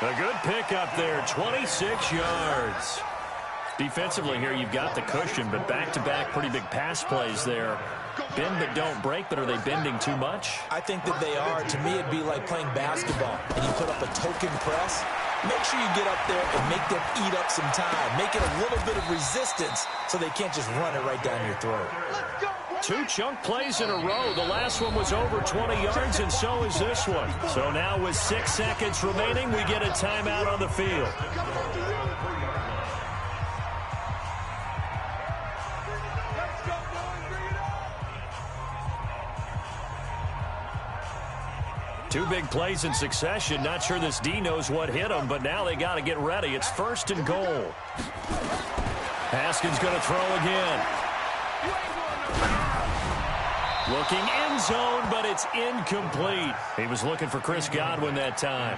A good pick up there, 26 yards. Defensively here, you've got the cushion, but back-to-back pretty big pass plays there. Bend but don't break, but are they bending too much? I think that they are. To me, it'd be like playing basketball, and you put up a token press. Make sure you get up there and make them eat up some time. Make it a little bit of resistance so they can't just run it right down your throat. 2 chunk plays in a row. The last one was over 20 yards, and so is this one. So now with 6 seconds remaining, we get a timeout on the field. Two big plays in succession. Not sure this D knows what hit him, but now they got to get ready. It's 1st and goal. Haskins going to throw again. Looking end zone, but it's incomplete. He was looking for Chris Godwin that time.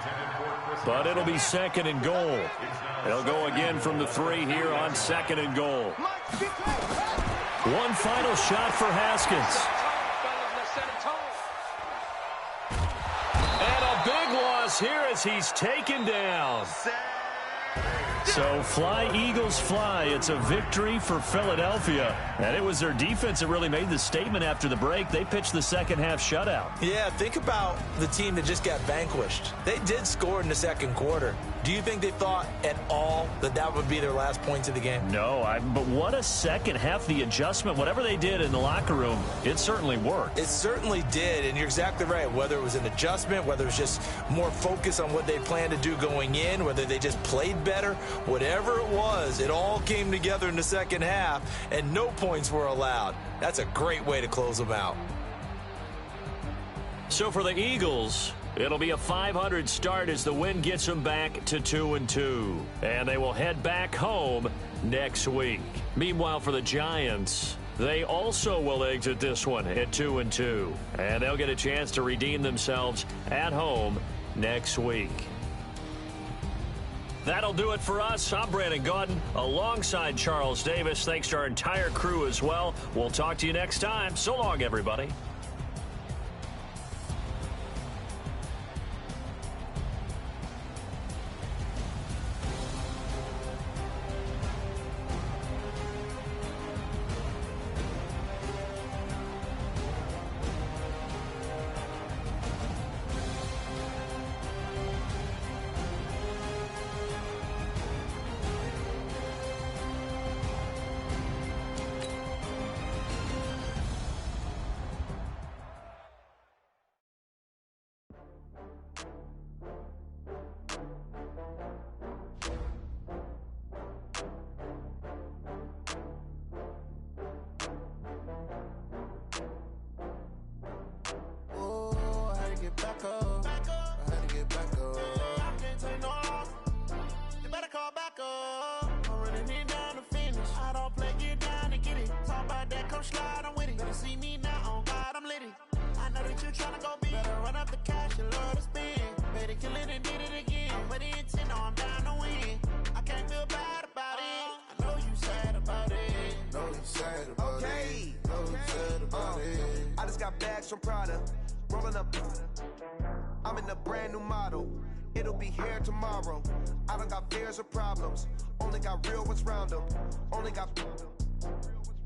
But it'll be 2nd and goal. They'll go again from the 3 here on 2nd and goal. One final shot for Haskins. Big loss here as he's taken down. So fly, Eagles, fly. It's a victory for Philadelphia. And it was their defense that really made the statement after the break. They pitched the second half shutout. Yeah, think about the team that just got vanquished. They did score in the second quarter. Do you think they thought at all that that would be their last points of the game? No, but what a second half. The adjustment, whatever they did in the locker room, it certainly worked. It certainly did, and you're exactly right. Whether it was an adjustment, whether it was just more focus on what they planned to do going in, whether they just played better, whatever it was, it all came together in the second half, and no points were allowed. That's a great way to close them out. So for the Eagles, it'll be a .500 start as the win gets them back to 2-2. And they will head back home next week. Meanwhile, for the Giants, They also will exit this one at 2-2. And they'll get a chance to redeem themselves at home next week. That'll do it for us. I'm Brandon Gaudin alongside Charles Davis. Thanks to our entire crew as well. We'll talk to you next time. So long, everybody. From Prada, rolling up. I'm in a brand new model. It'll be here tomorrow. I don't got fears or problems. Only got real ones round them. Only got.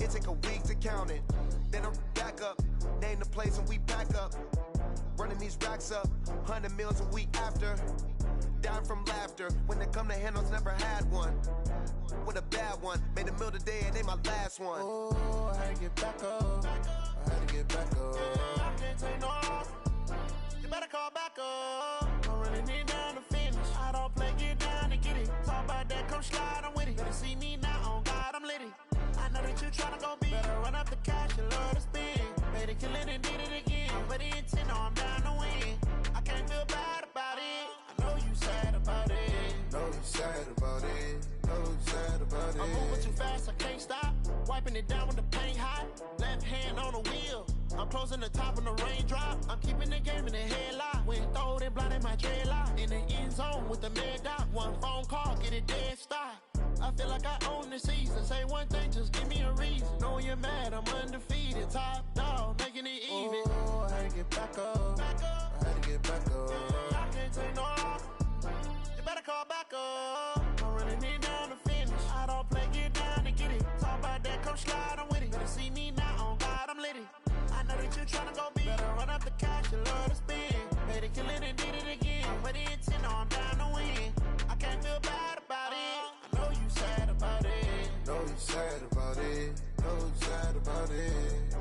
It take a week to count it. Then I'm back up. Name the place and we back up. Running these racks up. 100 meals a week after. Dying from laughter. When they come to handles, never had one. With a bad one. Made a meal today and they my last one. Oh, I had to get back up. I had to get back up. I can't take no loss. You better call back up. I'm running it down to finish. I don't play, get down and get it. Talk about that, come slide, I'm with it. Better see me now, on God, I'm litty. I know that you tryna go big. Better run up the cash, you love to spend. Made a killing and did it again. But the intent, no, I'm down to win. I can't feel bad about it. I know you sad about it. Know you sad about it. Know you sad about it. I'm moving too fast, I can't stop. Wiping it down with the paint hot. Left hand on the wheel. I'm closing the top on the raindrop. I'm keeping the game in the headlock. When throwed and blinded my dreadlock. In the end zone with the mad dot. One phone call, get it dead stop. I feel like I own the season. Say one thing, just give me a reason. Knowing you're mad, I'm undefeated. Top dog, making it even. Oh, I had to get back up. I had to get back up. I can't take no loss. You better call back up. I'm running it down to finish. I don't play, get down and get it. Talk about that, come slide, I'm with it. Better see me now, on God, I'm litty. I know that you tryna go big. Better run up the cash, you love to spend. Made a killing and did it again. But the intent, no, I'm down to win. I can't feel bad about it. I know you sad about it. Know you sad about it. Know you sad about it.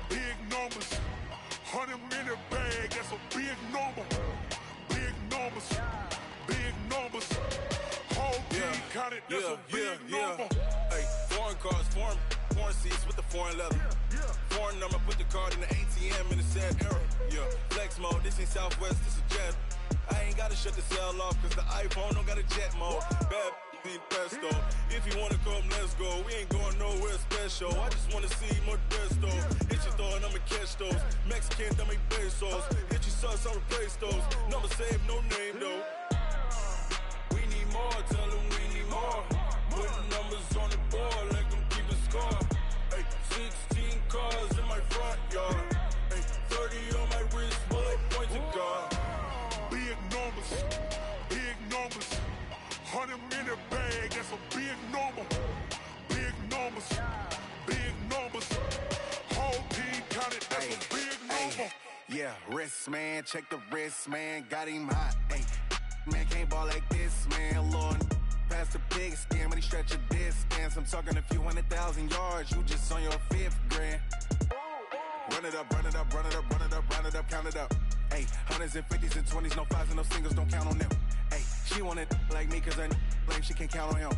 Big numbers, 100-minute bag, that's a big number. Big numbers, whole team counted, that's a big number. Hey, foreign cars, foreign seats with the foreign leather. Foreign number, put the card in the ATM in the sad era. Yeah, flex mode, this ain't Southwest, this is Jet. I ain't gotta shut the cell off, cause the iPhone don't got a jet mode. Bad need pesto. If you wanna come, let's go. We ain't going nowhere special. I just wanna see more desto. Hit your thought, I'ma catch those. Mexican, that make pesos. Hit your sauce, I'll replace those. Number save, no name though. We need more, tell them we need more. Putting numbers on the board, let them keep the score. Hey, 16 cars in my front yard. Hey, 30 on my wrist, bullet points to God. Big numbers, 100-minute bag, that's a big number. Big numbers, whole team counted, that's a big number. Yeah, wrist man, check the wrist man, got him hot. Ay, man can't ball like this, man, Lord. past the big skin, when he stretch a distance. I'm talking a few 100,000 yards, you just on your 5th grand. Run it up, run it up, run it up, run it up, run it up, count it up. Hey, hundreds and 50s and 20s, no 5s and no singles, don't count on them. Hey, she want it like me, cause her lame, she can't count on him.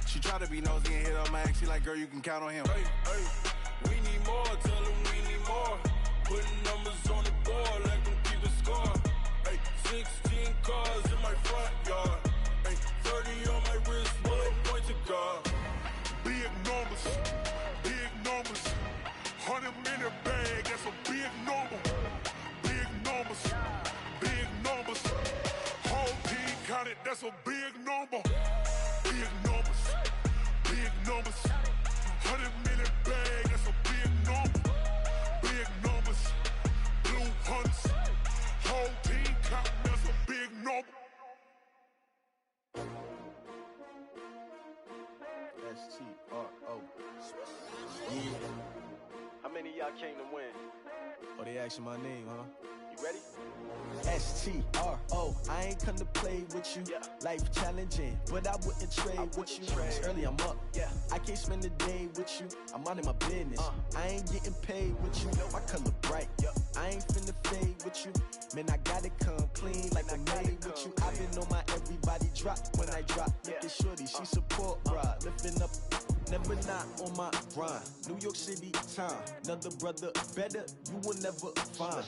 She try to be nosy and hit up my ex, she like, girl, you can count on him. Hey, hey, we need more, tell them we need more. Putting numbers on the board, let them keep a score. Hey, 16 cars in my front yard. Hey, 30 on my wrist, bullet point to God. Big numbers, big numbers. 100-minute bag, that's a big number. Big numbers, big numbers. Whole team counted, that's a big number. Big numbers, big numbers. 100-minute bag, that's a big number. Big numbers, blue hunts. Whole team counting, that's a big number. S-T-R-O. Yeah. How many of y'all came to win? Oh, they asking my name, huh? You ready? S-T-R-O. I ain't come to play with you. Life challenging, but I wouldn't trade with you. It's early, I'm up. I can't spend the day with you. I'm out of my business. I ain't getting paid with you. My color bright. I ain't finna fade with you. Man, I gotta come clean like I made with you. I've been on my everybody drop when I drop. Look at shorty, she support ride. Lifting up, never not on my grind. New York City time. Another brother better, you will never find.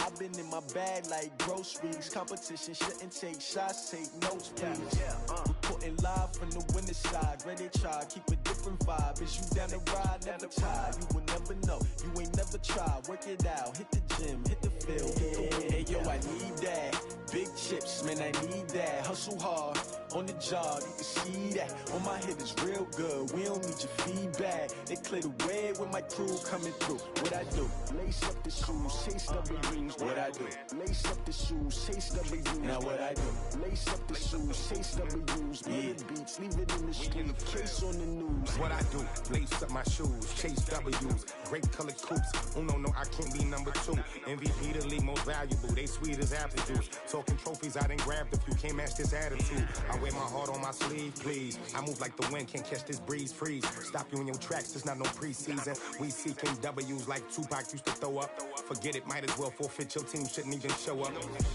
I've been in my bag like groceries. Competition shouldn't take shots, take notes, please. Reporting live from the winning side. Ready to try, keep a different vibe. Is you down the ride, never tired. You will never know, you ain't never tried. Work it out, hit the gym, hit the field, hit the win. Hey yo, I need that. Big chips, man, I need that. Hustle hard, on the job, you can see that. On my head is real good, we don't need your feedback. They clear the way with my crew coming through. What I do? Lace up the shoes, chase W's. What I do? Lace up the shoes, chase W's. Now what I do? Lace up the shoes, chase W's. Big beats, leave it in the street, case on the news. What I do? Lace up my shoes, chase W's. Great colored coops. Uno, no, I can't be number 2. MVP, the league most valuable. They sweet as apple juice. Talking trophies, I done grabbed a few. Can't match this attitude. I wear my heart on my sleeve, please. I move like the wind, can't catch this breeze, freeze. Stop you in your tracks, it's not no preseason. We seeking W's like Tupac used to throw up. Forget it, might as well forfeit, your team shouldn't even show up.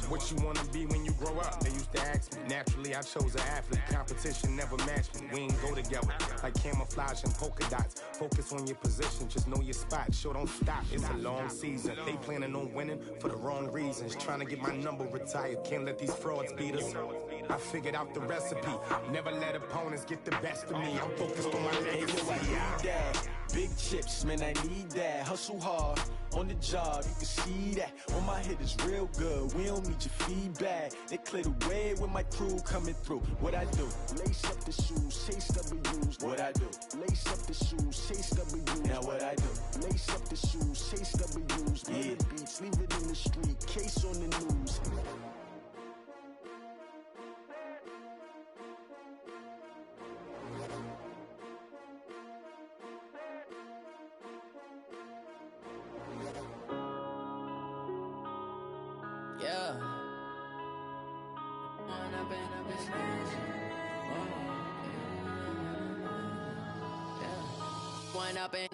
What you wanna be when you grow up? They used to ask me. Naturally, I chose an athlete. Competition never matched me. We ain't go together like camouflage and polka dots. Focus on your position, just know your spot. Sure, don't stop, it's a long season. They planning on winning for the wrong reasons. Trying to get my number retired, can't let these frauds beat us. I figured out the recipe. Never let opponents get the best of me. I'm focused on my legacy. I need that. Big chips, man, I need that. Hustle hard, on the job, you can see that. On my head is real good, we don't need your feedback. They clear the way with my crew coming through. What I do? Lace up the shoes, chase W's. What I do? Lace up the shoes, chase W's. Now what I do? Lace up the shoes, chase W's. Big beats, leave it in the street, case on the news.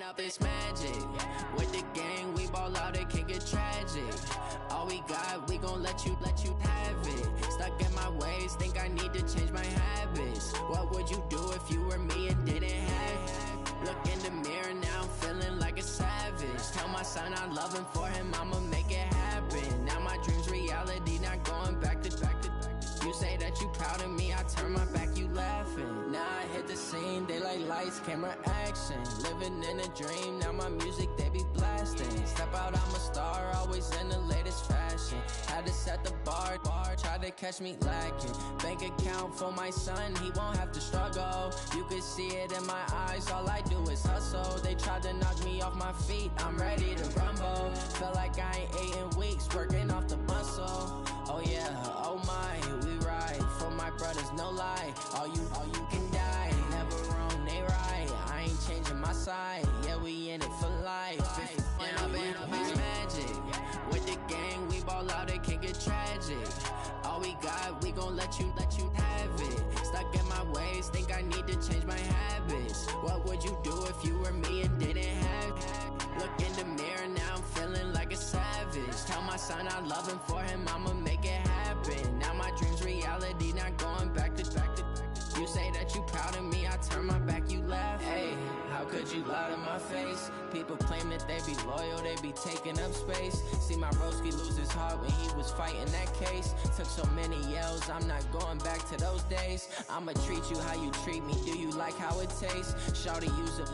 Up this magic. With the gang, we ball out, it can get tragic. All we got, we gon' let you have it. Stuck in my ways, think I need to change my habits. What would you do if you were me and didn't have it? Look in the mirror, now I'm feeling like a savage. Tell my son I love him, for him I'ma make it happen. Now my dream's reality, not going back to. You say that you proud of me, I turn my back, you laughing. Now I hit the scene, they like lights, camera, action. Living in a dream, now my music, they be blasting. Step out, I'm a star, always in the latest fashion. Had to set the bar, try to catch me lacking. Bank account for my son, he won't have to struggle. You can see it in my eyes, all I do is hustle. They tried to knock me off my feet, I'm ready to rumble. Felt like I ain't ate in weeks, working off the muscle. Oh yeah, oh my, we ride for my brothers, no lie. All you can die, never wrong, they right. I ain't changing my side, yeah, we in it for life. When up it's magic. With the gang, we ball out, it can get tragic. All we got, we gon' let you have it. Stuck in my ways, think I need to change my habits. What would you do if you were me and didn't have it? Look in the mirror, now I'm feeling like a savage. Tell my son I love him, for him I'ma make it happen. Now my dream's reality, not going back to. You say that you proud of me, I turn my back, you laugh. Hey, how could you lie to my face? People claim that they be loyal, they be taking up space. See my broski lose his heart when he was fighting that case. Took so many yells, I'm not going back to those days. I'ma treat you how you treat me, do you like how it tastes? Shawty, use up,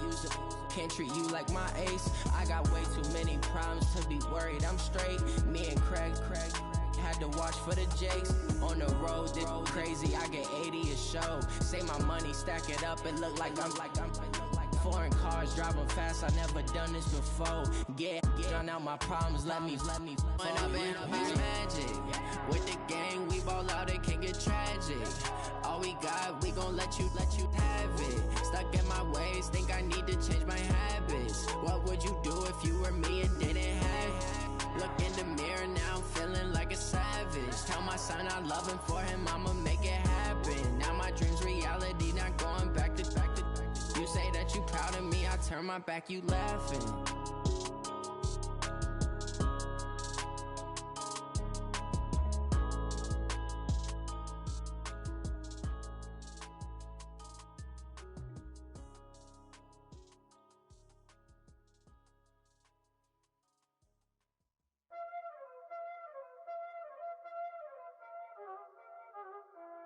can't treat you like my ace. I got way too many problems to be worried, I'm straight. Me and Craig had to watch for the Jakes. On the road, this crazy, I get 80 a show. Say my money, stack it up, it look like I'm foreign cars, driving fast, I never done this before. Get drown out my problems, let me When I've been magic. With the gang, we ball out, it can get tragic. All we got, we gon' let you have it. Stuck in my ways, think I need to change my habits. What would you do if you were me and didn't have it? Look in the mirror, now I'm feeling like a savage. Tell my son I love him, for him I'ma make it happen. Now my dream's reality, not going back to. You say that you proud of me, I turn my back, you laughing.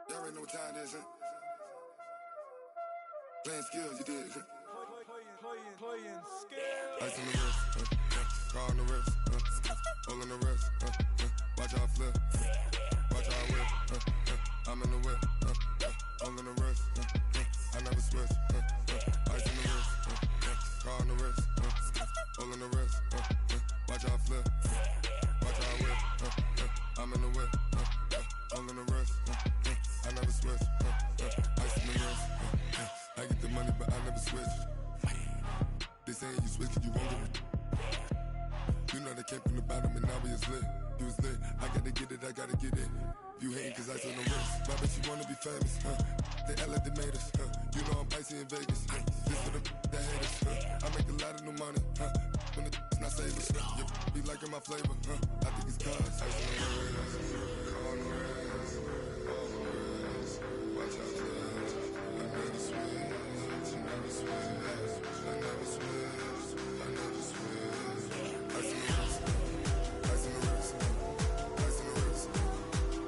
Y'all already know what time it is, huh? Playing skills, you did, huh? Playing skills. Ice on the wrist, car on the wrist, hole in the wrist, watch how I flip, watch how I whip, I'm in the whip, hole in the wrist, I never switch, ice on the wrist, car on the wrist, hole in the wrist, watch how I flip, watch how I whip, I'm in the whip, hole in the wrist, I never switch, ice on the wrist, I get the money but I never switch. They saying you switch, you won't get it. You know they came from the bottom and now we is lit. You was lit, I gotta get it, I gotta get it. You hating cause I on the wrist. My bitch, you wanna be famous, They LA, they made us, You know I'm icy in Vegas, This for the that hate us, I make a lot of new money, When the not savers, You be liking my flavor, I think it's cause ice on the wrist, on the wrist, on the wrist. Watch out, I never switch, I never switch. I never switch, I never switch. Ice in the wrist, ice in the wrist, ice in the wrist,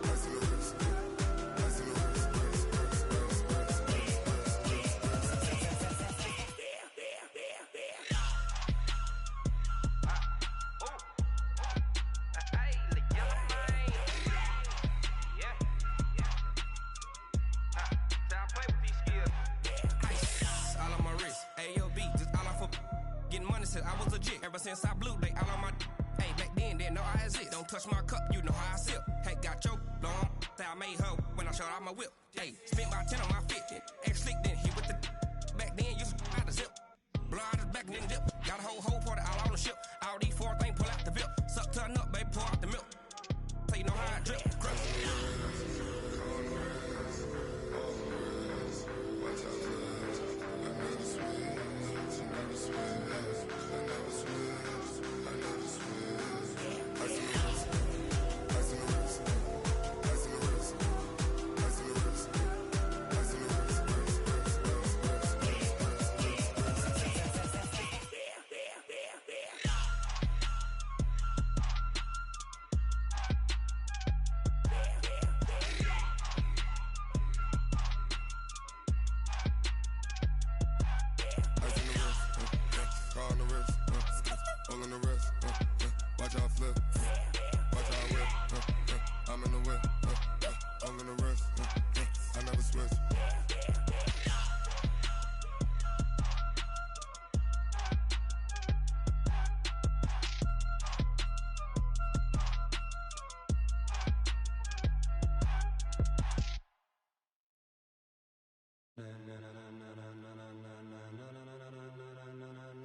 ice in the wrist, ice in the wrist, I was legit ever since I blew they all on my hey back then didn't know I exist. Don't touch my cup, you know how I sip. Hey, got your long that I made her when I showed out my whip. Hey, spent about 10 on my fit, X slick then hit with the back then used to out the zip. Blow out his back and then dip. Got a whole party all on the ship. All these four things pull out the VIP. Suck to a nut, baby, pour out the milk. So you know how I drip. Crush.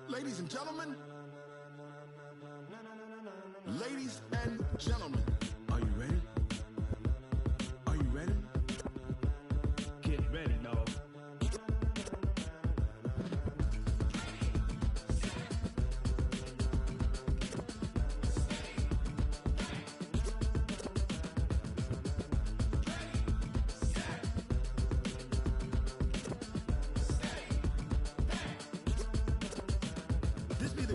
Ladies and gentlemen, ladies and gentlemen, are you ready? Are you ready? Get ready.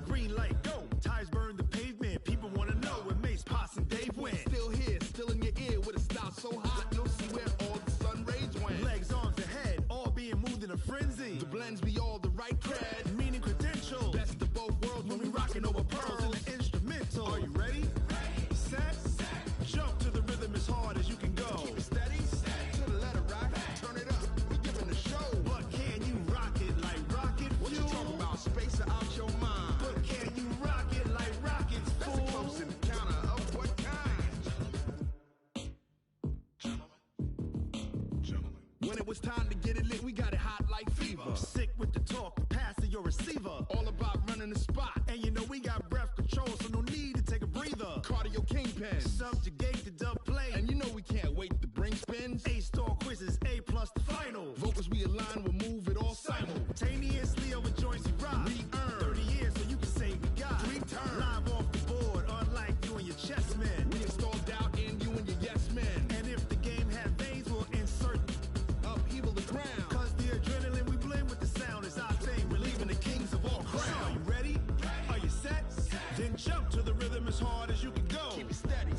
green light, go. Tires burn the pavement. People wanna know where Mace, Potts, and Dave went. Still here, still in your ear with a style so hot, you'll see where all the sun rays went. Legs, arms, and head, all being moved in a frenzy. The blends be all the right cred, meaning credentials. best of both worlds when we rockin' over pearls. In the instrumental. Are you ready? Set. Jump to the rhythm as hard as you can go. Keep it steady, to the letter right. Turn it up, we giving the show. But can you rock it like rocket fuel? What you talking about? Space or out your mind? But can you rock it like rockets, That's fool? a close encounter of what kind? Gentlemen. When it was time to get it lit, we got it hot like fever. Sick with the talk, pass to your receiver. All about running the spot. And you know we got breath control, so no need to take a breather. Cardio kingpin. Subjugate the dub play. And you know we can't wait to bring spins. A-star quizzes, A+ the final. Vocals we align, we'll move it all Simultaneously over joints we rock. We earn 30 years so you can say we got 3 turns. Live off the board, unlike you and your chess men. We install doubt in you and your yes men. And if the game had veins, we'll insert Upheaval the ground. Cause the adrenaline we blend with the sound is our thing. We're leaving the kings of all Crown. crown. Are you ready? Are you set? Then jump to the rhythm as hard as you can go. Keep it steady,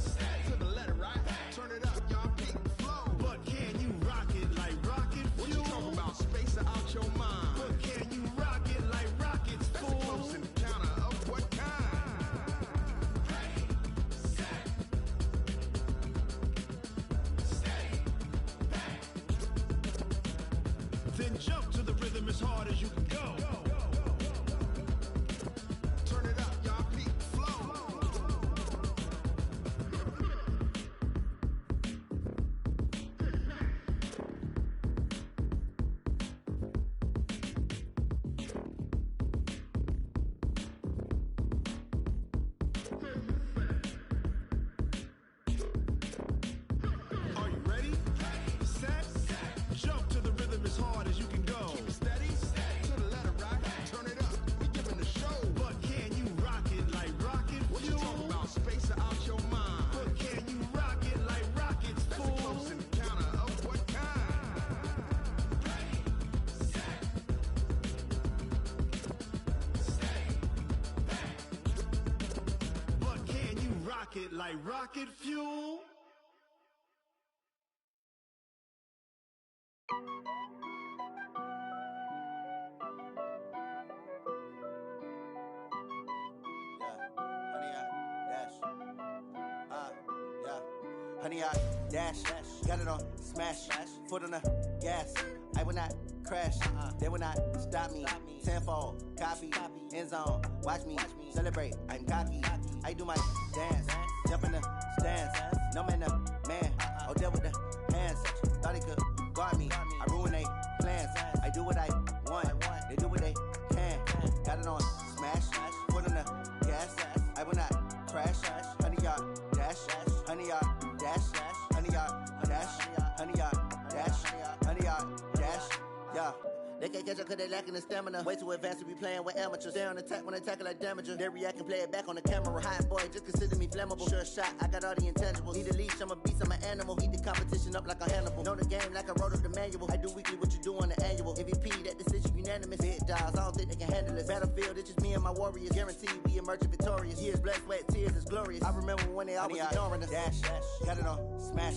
to the letter right. Turn it up, y'all peak flow. But can you rock it like rocket What fuel? you talking about? Space or out your mind? But can you rock it like rockets, That's a fool? close encounter of what kind? Then jump to the rhythm as hard as you can go. Turn it up, y'all peak flow. Are you ready? Set. Jump to the rhythm as hard as you can go. Keep it steady, to the letter right. Turn it up, we giving the show. But can you rock it like rocket What you fuel? talking about? Space or out your mind? But can you rock it like rockets, That's a fool? close encounter of what kind? But can you rock it like rocket fuel? Honey, I dash, got it on smash, foot on the gas. I will not crash, they will not stop me. Tenfold, copy, end zone, watch me celebrate. I'm cocky, I do my dance, jump in the stands. No man, the man, oh deal with the hands. Thought he could guard me, I ruin they plans. I do what I want, they do what they can. Got it on smash, foot on the gas. I will not crash, honey, y'all dash, honey, y'all dash, honey, y'all dash, honey, y'all dash, honey, y'all dash, yeah. They can't catch up cause they lacking the stamina. Way too advanced to be playing with amateurs. Stay on attack when they tackle like damager. They react and play it back on the camera. Hot boy, just consider me flammable. Sure shot, I got all the intangibles. Need a leash, I'm a beast, I'm an animal. Heat the competition up like a Hannibal. Know the game like I wrote up the manual. I do weekly what you do on the annual. MVP, that decision unanimous. Big dogs, I don't think they can handle it. Battlefield, it's just me and my warriors. Guaranteed we emerging victorious. Years, blood, sweat, tears, it's glorious. I remember when they always ignoring us. Dash, got it on smash,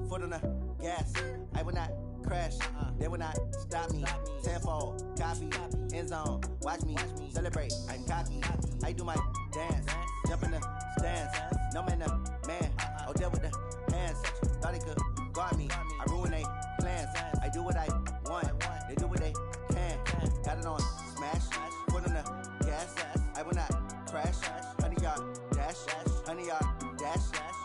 foot on the gas. I will not crash, they will not stop me. Tenfold, copy, end zone, watch me celebrate. I'm cocky, I do my dance, jump in the stands. No man, the man, oh deal with the hands. Thought he could guard me, I ruin they plans. I do what I want, they do what they can. Got it on smash, foot on the gas. I will not crash, honey, y'all dash, honey, y'all dash,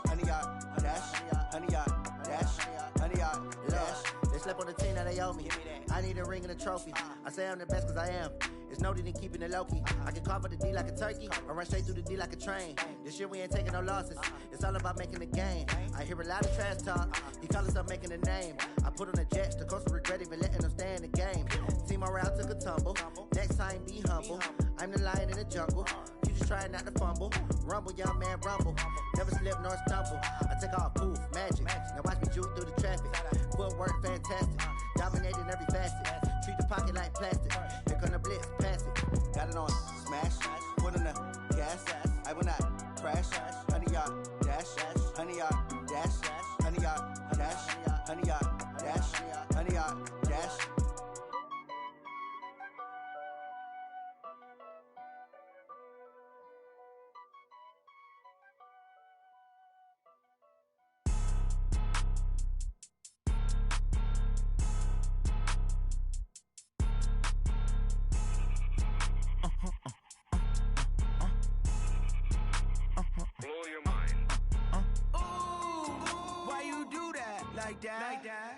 honey, y'all dash, honey, y'all dash, honey, y'all dash. They slept on the team that they owe me. I need a ring and a trophy. I say I'm the best cause I am. It's no need in keeping it low-key. I can carve for the D like a turkey, or run straight through the D like a train. This year we ain't taking no losses. It's all about making the game. I hear a lot of trash talk. He call himself making a name. I put on the jets, the coach will regret even letting them stay in the game. Team morale took a tumble. Next time be humble. I'm the lion in the jungle. You just trying not to fumble. Rumble, young man, rumble. Never slip nor stumble. I take off, poof, magic. Now watch me juke through the traffic. Footwork fantastic. Dominating every facet. Treat the pocket like plastic. Here come the blitz, pass it. Got it on smash. Foot on the dash, honey yard, dash, honey yard, dash.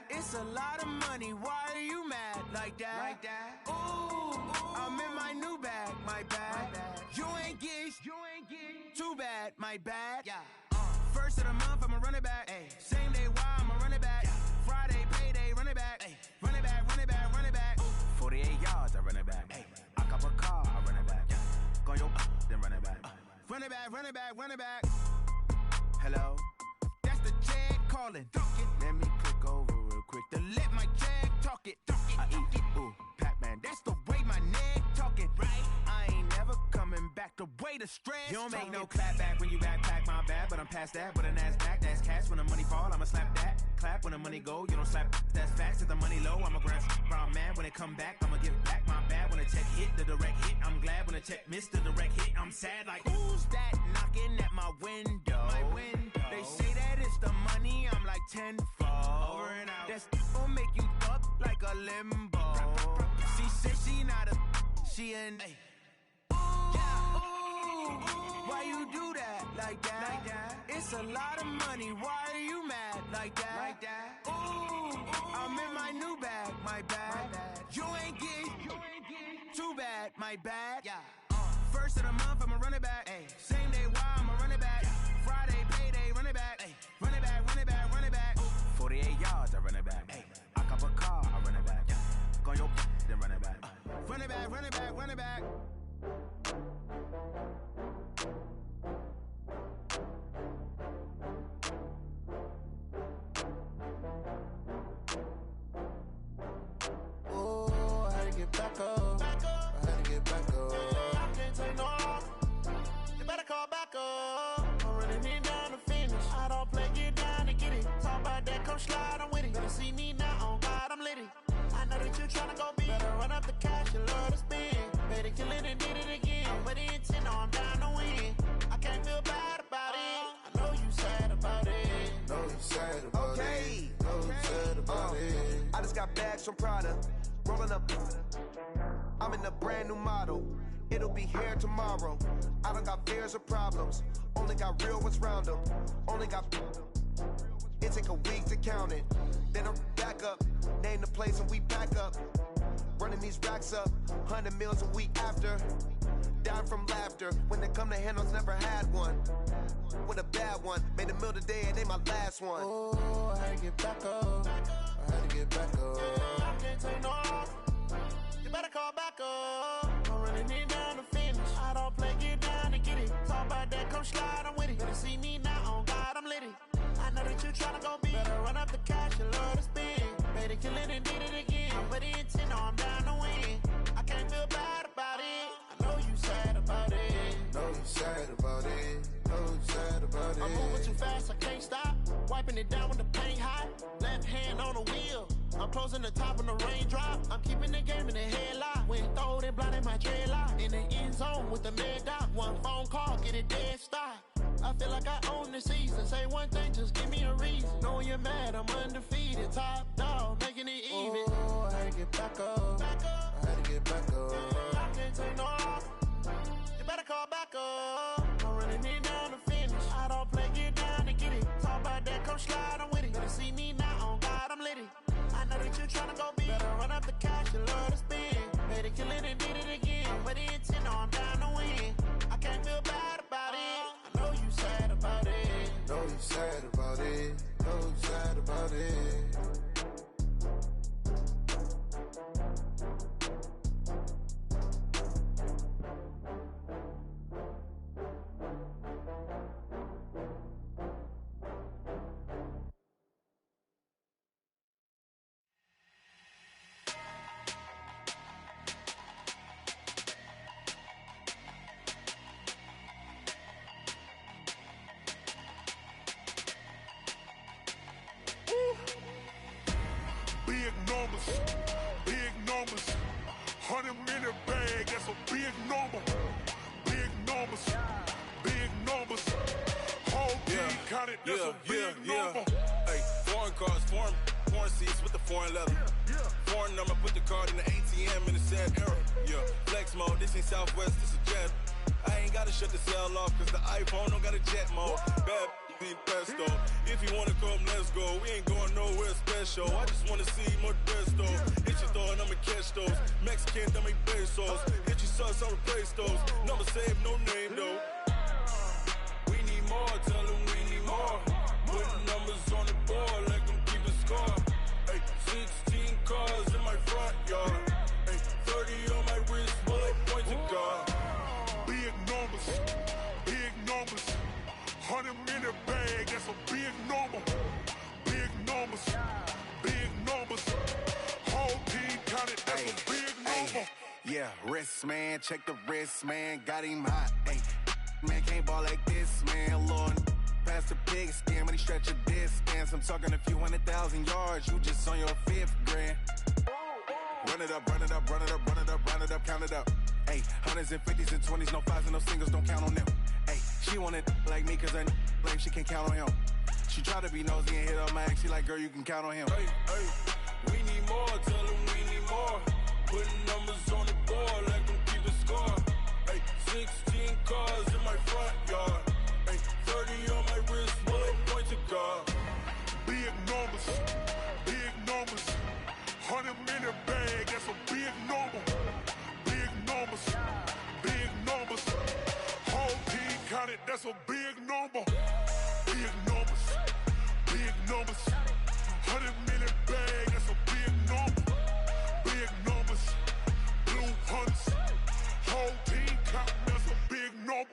It's a lot of money, why are you mad like that? Ooh, I'm in my new bag, my bad. You ain't get too bad, my bad. First of the month, I'ma run it back. Same day, why I'ma run it back. Friday, payday, run it back. Run it back, run it back, run it back. 48 yards, I run it back. I cop a car, I run it back. Go your then run it back. Run it back, run it back, run it back. Hello? That's the check calling. Let me click over real quick to let my check talk it. I eat, ooh, Pac-Man, that's the way my neck talking. Right? I ain't never coming back, the way the stress. You don't make no clap back when you backpack, my bad, but I'm past that. With a NASDAQ, that's cash. When the money fall, I'ma slap that. Clap when the money go, you don't slap. That's facts. If the money low, I'ma grab brown man. When it come back, I'ma give back my bad. When the check hit, the direct hit, I'm glad. When the check missed the direct hit, I'm sad. Like, who's that knocking at my window? My window. They say that it's the money, I'm like tenfold. Over and out. That's gon' make you up like a limbo. She said she not a, she an. Why you do that like that? It's a lot of money, why are you mad like that? Ooh, I'm in my new bag, my bad. You ain't get too bad, my bad. First of the month, I'ma run it back. Same day, why I'ma run it back. Friday, payday, run it back. Run it back, run it back, run it back. 48 yards, I run it back. I cop a car, I run it back. Go your then run it back. Run it back, run it back, run it back. Oh, I had to get back up. I had to get back up. I can't take no off. You better call back up. I'm running it down to finish. I don't play, get down to get it. Talk about that, come slide, I'm with it. Better see me now, on God, I'm litty. I know that you tryna go big. Better run up the cash, you love to spend. Better kill it and did it again. I'm with the intent, no, I'm down to win. I can't feel bad about it. I know you sad about it. Know you sad about it. Know you sad about it. I just got bags from Prada. Rolling up. I'm in a brand new model. It'll be here tomorrow. I don't got fears or problems. Only got real ones round them. Only got. It take a week to count it. Then I'm back up. Name the place and we back up. Running these racks up. 100 meals a week after. Down from laughter. When they come to handles, never had one. With a bad one. Made a meal today and they my last one. Oh, I had to get back up. I had to get back up. I can't take no off. You better call back up. I'm running it down to finish. I don't play, get down to get it. Talk about that, come slide, I'm with it. Better see me now, on God, I'm litty. I know that you tryna go big. Better run up the cash, you love to spend. Better kill it and did it again. But the intent, no, I'm down to win. I can't feel bad about it. I know you sad about it. Know you sad about it. Know you sad about it. I'm moving too fast, I can't stop. Wiping it down with the paint hot. Left hand on the wheel. I'm closing the top when the raindrop. I'm keeping the game in the headlock. When throwed and blinded my dreadlock. In the end zone with the mad dot. One phone call, get it dead stop. I feel like I own the season. Say one thing, just give me a reason. Knowing you're mad, I'm undefeated. Top dog, making it even. Oh, I had to get back up. I had to get back up. I can't take no off. You better call back up. I'm running it down to finish. I don't play, get down to get it. Talk about that, come slide, I'm with it. Better see me now, on God, I'm litty. I know that you tryna go big. Better run up the cash, you love to spend. Better kill it and did it again. But the intent, no, I'm down to win. I can't feel bad about it. I know you sad about it. Know you sad about it. Know you sad about it. counted, that's a big number. Hey, foreign cars, foreign seats with the foreign leather. Foreign number, put the card in the ATM in the sad era. Yeah, flex mode, this ain't Southwest, this a jet. I ain't gotta shut the cell off, cause the iPhone don't got a jet mode. Bad need pesto. If you wanna come, let's go. We ain't going nowhere special. I just wanna see more Modesto. Hit your throw and I'ma catch those. Mexican, that make pesos. Hit your sauce, I'll replace those. Number saved, no name though. We need more, tell them we need more. Putting numbers on the board, let them keep a score. Hey, 16 cars in my front yard. Hey, 30 on my wrist, bullet point to God. Big numbers, big numbers. 100 in a bag, that's a big number. Big numbers, big numbers. Whole team counted, that's a big number. Yeah, wrist man, check the wrist man, got him hot. Ay, man can't ball like this, man. Lord, past the pig skin, when he stretch a distance. I'm talking a few 100,000 yards, you just on your 5th grand. Run it up, run it up, run it up, run it up, run it up, count it up. Ay, 100s and 50s and 20s, no 5s and no singles, don't count on them. Ay, she want it like me, cause her lame, she can't count on him. She try to be nosy and hit up my ex, she like, girl, you can count on him. Hey, hey, we need more, tell them we need more. Putting numbers on the board, let them keep a score. Hey, 16 cars in my front yard. Hey, 30 on my wrist, bullet point to God. Big numbers, big numbers. 100 in a bag, that's a big number. Big numbers, big numbers. Whole team counted, that's a big number. Big numbers, big numbers. 100 in a bag, that's a big number. Big numbers, blue hunts. Whole team counting, that's a big number.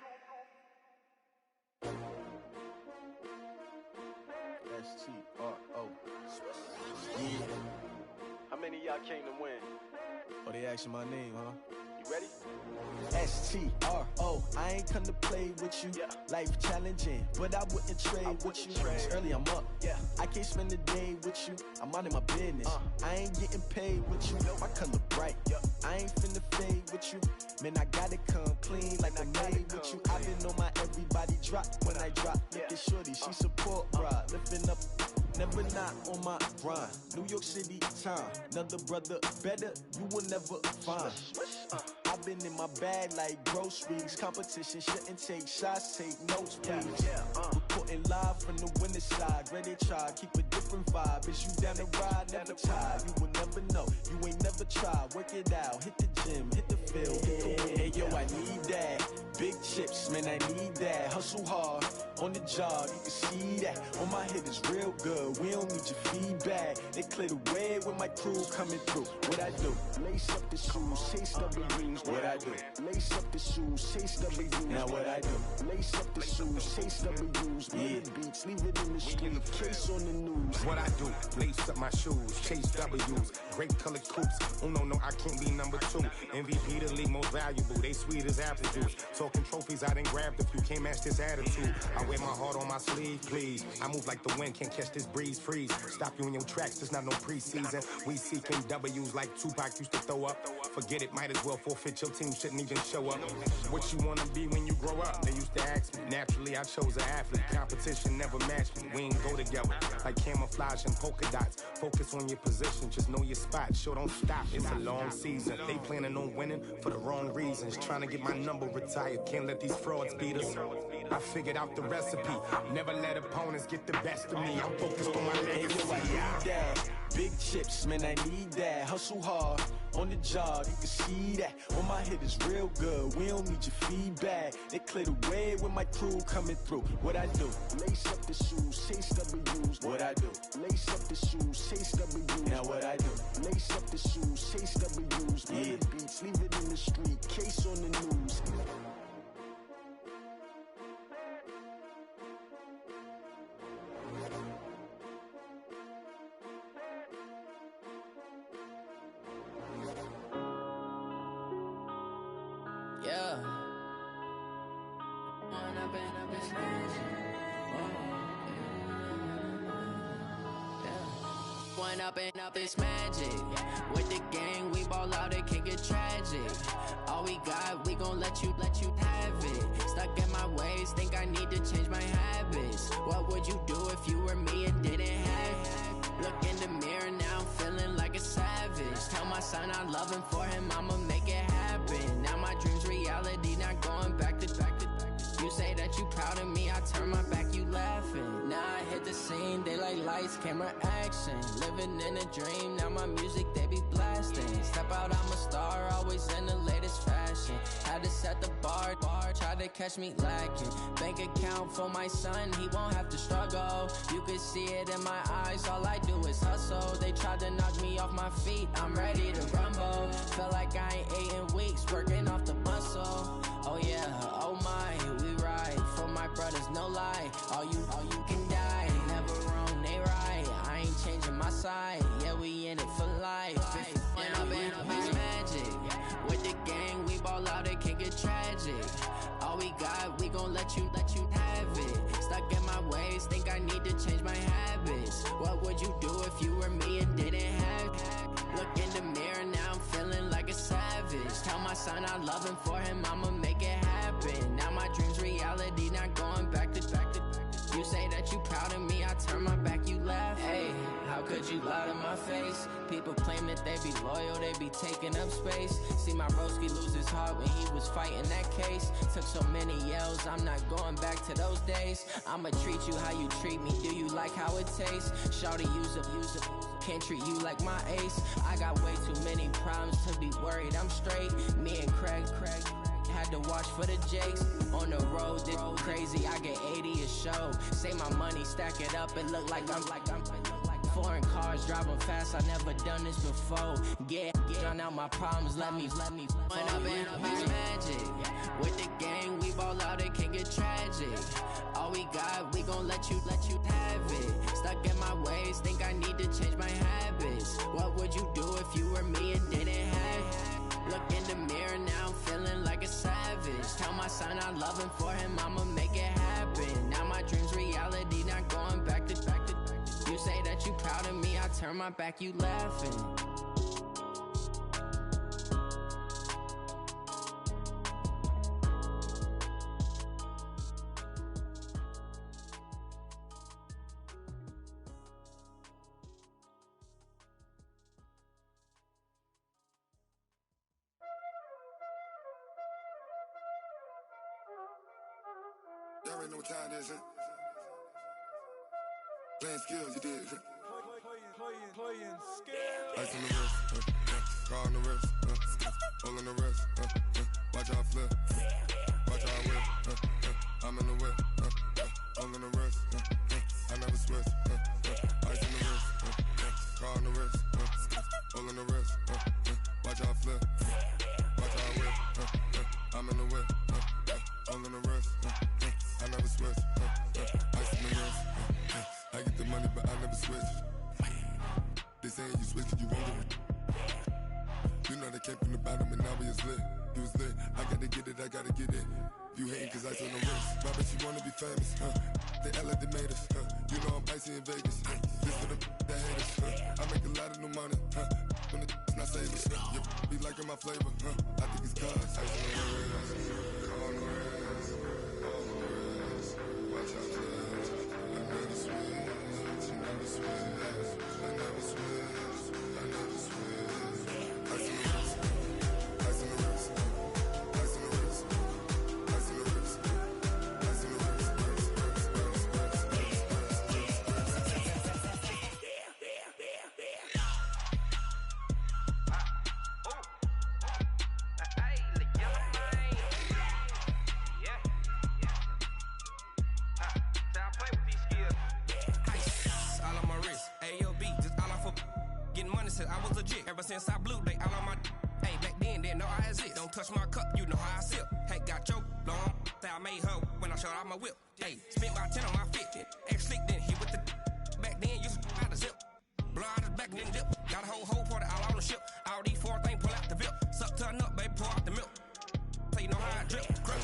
S-T-R-O. Yeah. How many of y'all came to win? Oh, they asking my name, huh? You ready? S-T-R-O. I ain't come to play with you. Life challenging, but I wouldn't trade with you. It's early, I'm up. I can't spend the day with you. I'm minding my business. I ain't getting paid with you. My color bright. I ain't finna fade with you. Man, I gotta come clean like I made with you. I been on my everybody drop when I drop. Look at shorty, she support, bruh. Lifting up, never not on my grind. New York City time, another brother better, you will never find. I've been in my bag like groceries. Competition shouldn't take shots, take notes, please. Reporting live from the winning side. Ready to try, keep a different vibe. Is you down the ride, never tired. You will never know, you ain't never tried. Work it out, hit the gym, hit the field, hit the win. Hey yo, I need that. Big chips, man, I need that. Hustle hard, on the job, you can see that. On my head is real good, we don't need your feedback. They clear the way with my crew coming through. What I do? Lace up the shoes, chase W's. What I do? Lace up the shoes, chase W's. Now what I do? Lace up the shoes, chase W's. Yeah, beats, leave it in the street, case on the news. What I do? Lace up my shoes, chase W's. Great colored coops. Oh no, I can't be number 2. MVP the league most valuable. They sweet as apple juice. Talking trophies, I done grabbed a few. Can't match this attitude. I wear my heart on my sleeve, please. I move like the wind, can't catch this breeze, freeze. Stop you in your tracks, there's not no preseason. We seeking W's like Tupac used to throw up. Forget it, might as well forfeit. Your team shouldn't even show up. What you wanna be when you grow up? They used to ask me. Naturally, I chose an athlete. Competition never matched me. We ain't go together like camouflage and polka dots. Focus on your position, just know your spot. Sure, don't stop. It's a long season. They planning on winning for the wrong reasons. Trying to get my number retired. Can't let these frauds beat us. I figured out the recipe. Never let opponents get the best of me. I'm focused on my legacy. I need that. Big chips, man, I need that. Hustle hard, on the job, you can see that. On my head is real good, we don't need your feedback. They clear the way with my crew coming through. What I do? Lace up the shoes, chase W's. What I do? Lace up the shoes, chase W's. Now what I do? Lace up the shoes, chase W's. Yeah, beats, leave it in the street, case on the news. Yeah. One up and up, it's magic. With the gang, we ball out, it can get tragic. All we got, we gon' let you have it. Stuck in my ways, think I need to change my habits. What would would you do if you were me and didn't have? Look in the mirror now, I'm feeling like a savage. Tell my son I love him, for him I'ma make it happen. Now my dream's reality, not going back to. You say that you proud of me, I turn my back, you laughing. Now I hit the scene, daylight lights, camera action. Living in a dream, now my music they be blasting. Step out, I'm a star, always in the latest fashion. Had to set the bar, try to catch me lacking. Bank account for my son, he won't have to struggle. You can see it in my eyes, all I do is hustle. They tried to knock me off my feet, I'm ready to rumble. Felt like I ain't ate in weeks, working off the muscle. Oh yeah, oh my, we ride for my brothers, no lie. All you can die, never wrong, they right. I ain't changing my side, yeah, we in it for life. When I'm in it's magic, with the gang, we ball out, it can get tragic. All we got, we gon' let you have it. Stuck in my ways, think I need to change my habits. What would you do if you were me and didn't have? Look in the mirror, now I'm feeling like a savage. Tell my son I love him, for him I'ma make it happen. Now my dream's reality, not going back to. You say that you proud of me, I turn my back, you laugh. Hey, how could you lie to my face? People claim that they be loyal, they be taking up space. See my broski lose his heart when he was fighting that case. Took so many yells, I'm not going back to those days. I'ma treat you how you treat me, do you like how it tastes? Shawty, use it. Can't treat you like my ace. I got way too many problems to be worried, I'm straight. Me and Craig had to watch for the Jakes. On the road, this crazy, I get 80 a show. Say my money, stack it up, it look like I'm foreign cars, driving fast, I never done this before. Get drown out my problems, let me When I'm in it's magic. With the gang, we ball out, it can get tragic. All we got, we gon' let you have it. Stuck in my ways, think I need to change my habits. What would you do if you were me and didn't have? Look in the mirror, now I'm feeling like a savage. Tell my son I love him, for him I'ma make it happen. Now my dream's reality, not going back to. You say that you proud of me, I turn my back, you laughing. Y'all already know what time it is, huh? Playing skills, you did. Playing skills. Ice on the wrist, car on the wrist, hole in the wrist, watch how I flip, watch how I whip, I'm in the whip, hole in the wrist, I never switch, ice on the wrist, car on the wrist, hole in the wrist, watch how I flip, watch how I whip, I'm in the whip, hole in the wrist, I never switch, ice on the wrist, I get the money but I never switch. They saying you switch, you won't get it. You know they came from the bottom and now we is lit. You was lit, I gotta get it, I gotta get it. You hating cause ice on the wrist. My bitch, you wanna be famous, They act like they made us, You know I'm icy in Vegas, This for the that hate us, I make a lot of new money, When the not saving, You be liking my flavor, I think it's cause ice on the wrist, on the wrist, on the wrist. Watch out, cuz I never switch, I never switch. I never switch, I never switch. Ice in the wrist, ice in the wrist, ice in the wrist, ice in the wrist, ice in the wrist, I was legit ever since I blew they all on my. Hey, back then didn't know I exist. Don't touch my cup, you know how I sip. Hey, got your long. I made her when I showed out my whip. Hey, spent about 10 on my fit. Ex slick then he with the. Back then used to out the zip. Blow out his back then dip. Got a whole party all on the ship. All these four things pull out the VIP. Suck turn up, baby, pour out the milk. So you know how I drip. Crush.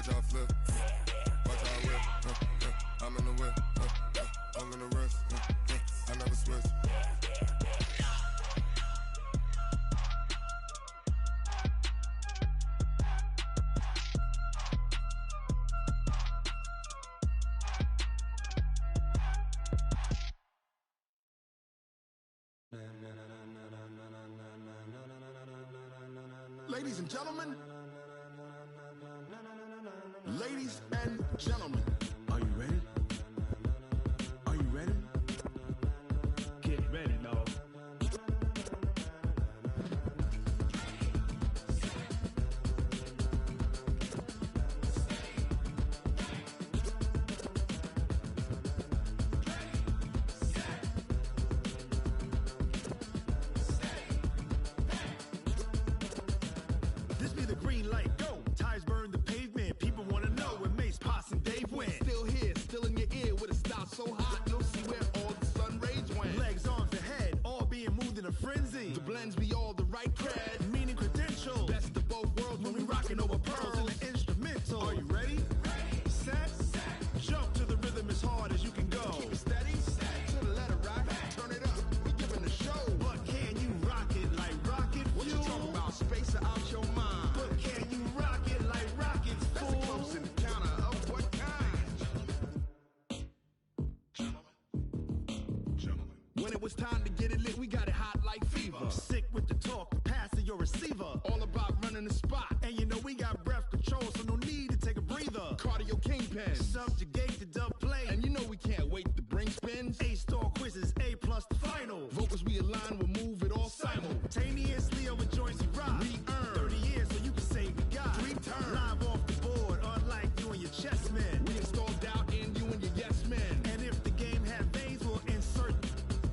Watch out flip. Watch out whip. I'm in the whip. I'm in the wrist. I never switch. Ladies and gentlemen, ladies and gentlemen, are you ready? Are you ready? Get ready, dog. This be the green light, go. Tires burn the pavement. People wanna know where Mace, Potts, and Dave went. Still here, still in your ear with a style so hot, you'll see where all the sun rays went. Legs, arms, and head, all being moved in a frenzy. The blends be all the right cred, meaning credentials. Best of both worlds when we rockin' over pearls in the instrumental. Are you ready? Set, jump to the rhythm as hard as you can go. Keep it steady, to the letter right. Turn it up, we giving the show. But can you rock it like rocket fuel? What you talking about? Space out your mind. But can you rock it like rockets, fool? That's a close encounter of what kind? When it was time to get it lit, we got it hot like fever. Sick with the talk, passing your receiver. All about running the spot. And you know we got breath control, so no need to take a breather. Cardio kingpin, subjugate the dub play. And you know we can't wait to bring spins. A-star quizzes, A+ the final. Vocals we align, we'll move it all simultaneously over joints we rock. We earn 30 years so you can say we got 3 turns. Live off the board, unlike you and your chess men. We install doubt in you and your yes men. And if the game had veins, we'll insert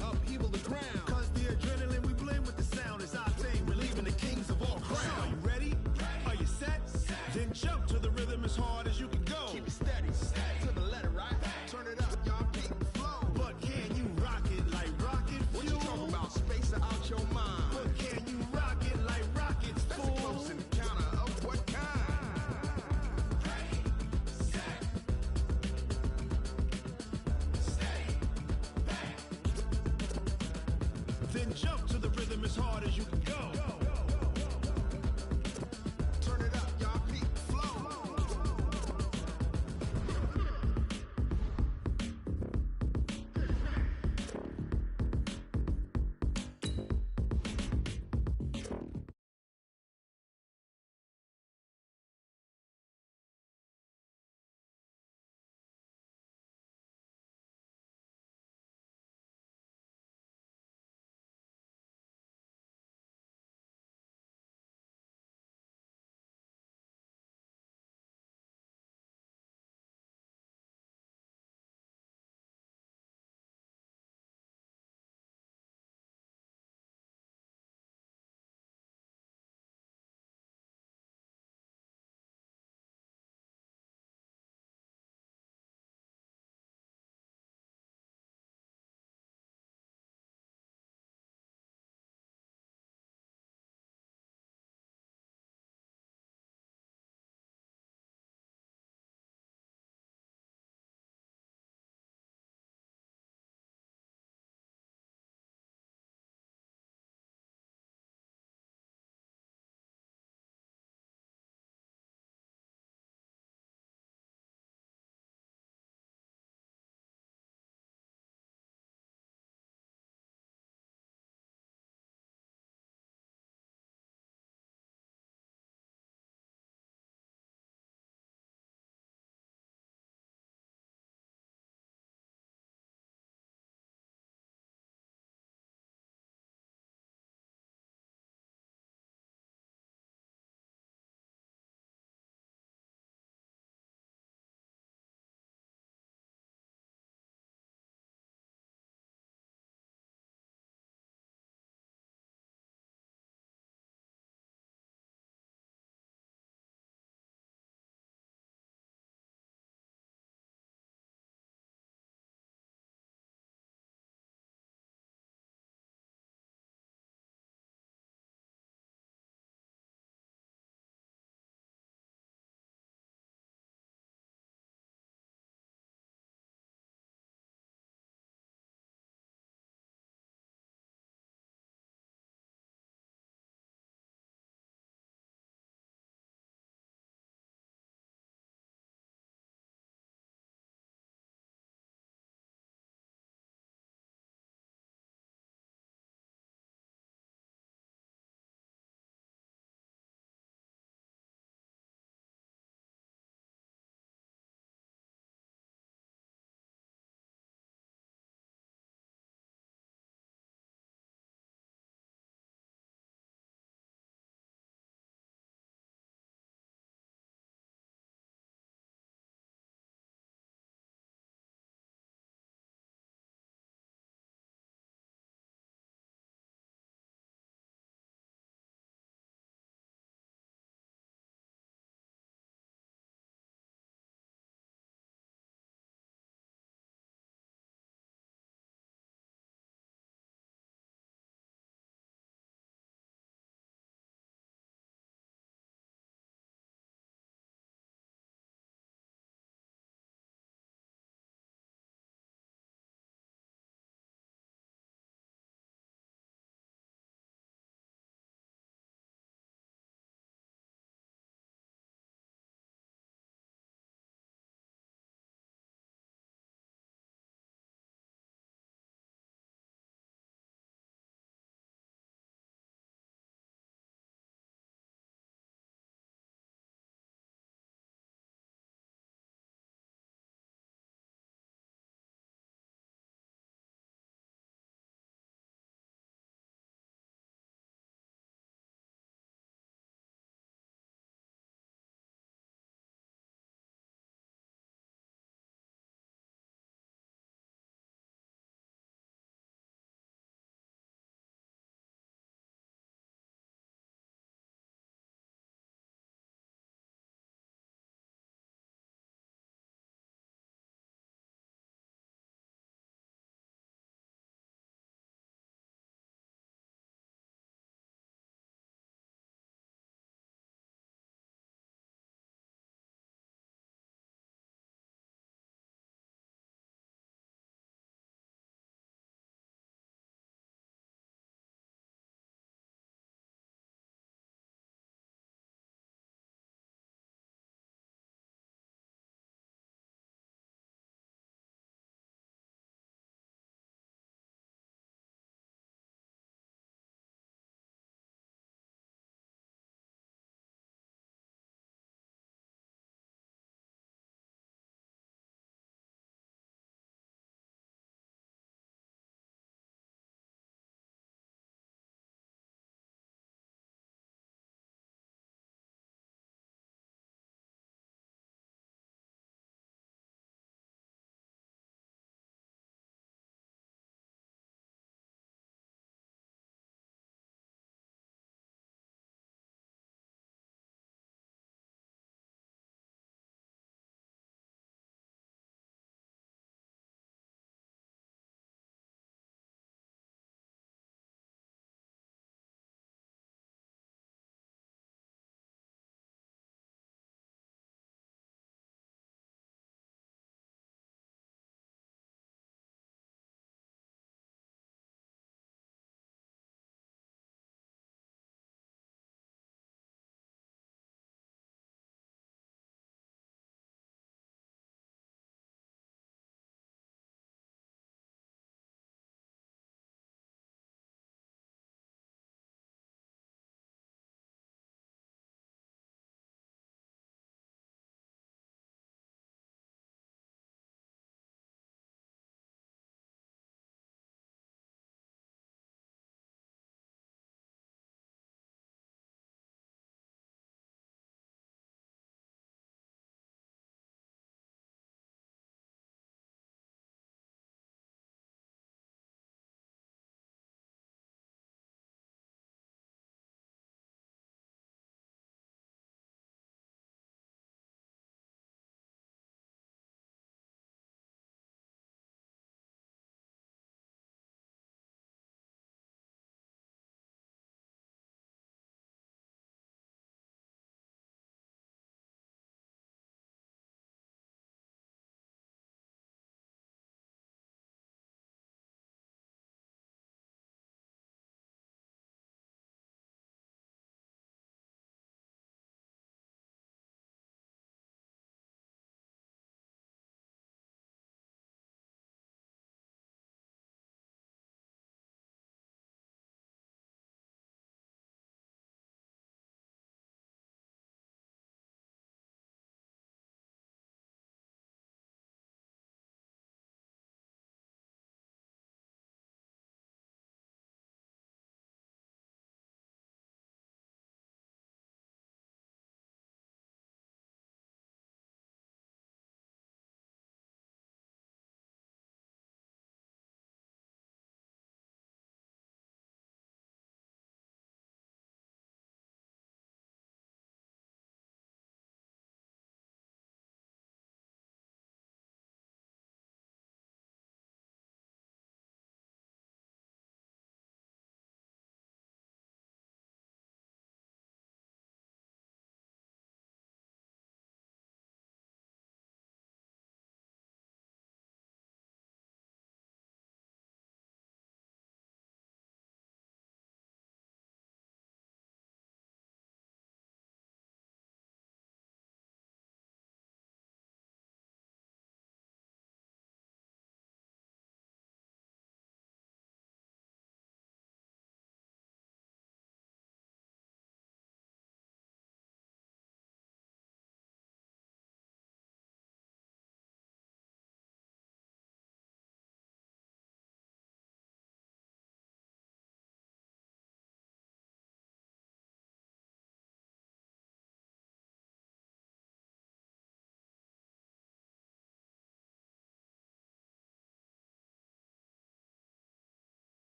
upheaval the ground. Cause the adrenaline we blend with the sound is our thing. We're leaving the kings of all crowns. Are you ready? Are you set? Then jump to the rhythm as hard as you can go. Keep it steady, to the letter right. Turn it up, y'all beat the flow. But can you rock it like rocket fuel? What you talking about? Space out your mind. But can you rock it like rockets, fool? That's a close encounter of what kind? Then jump to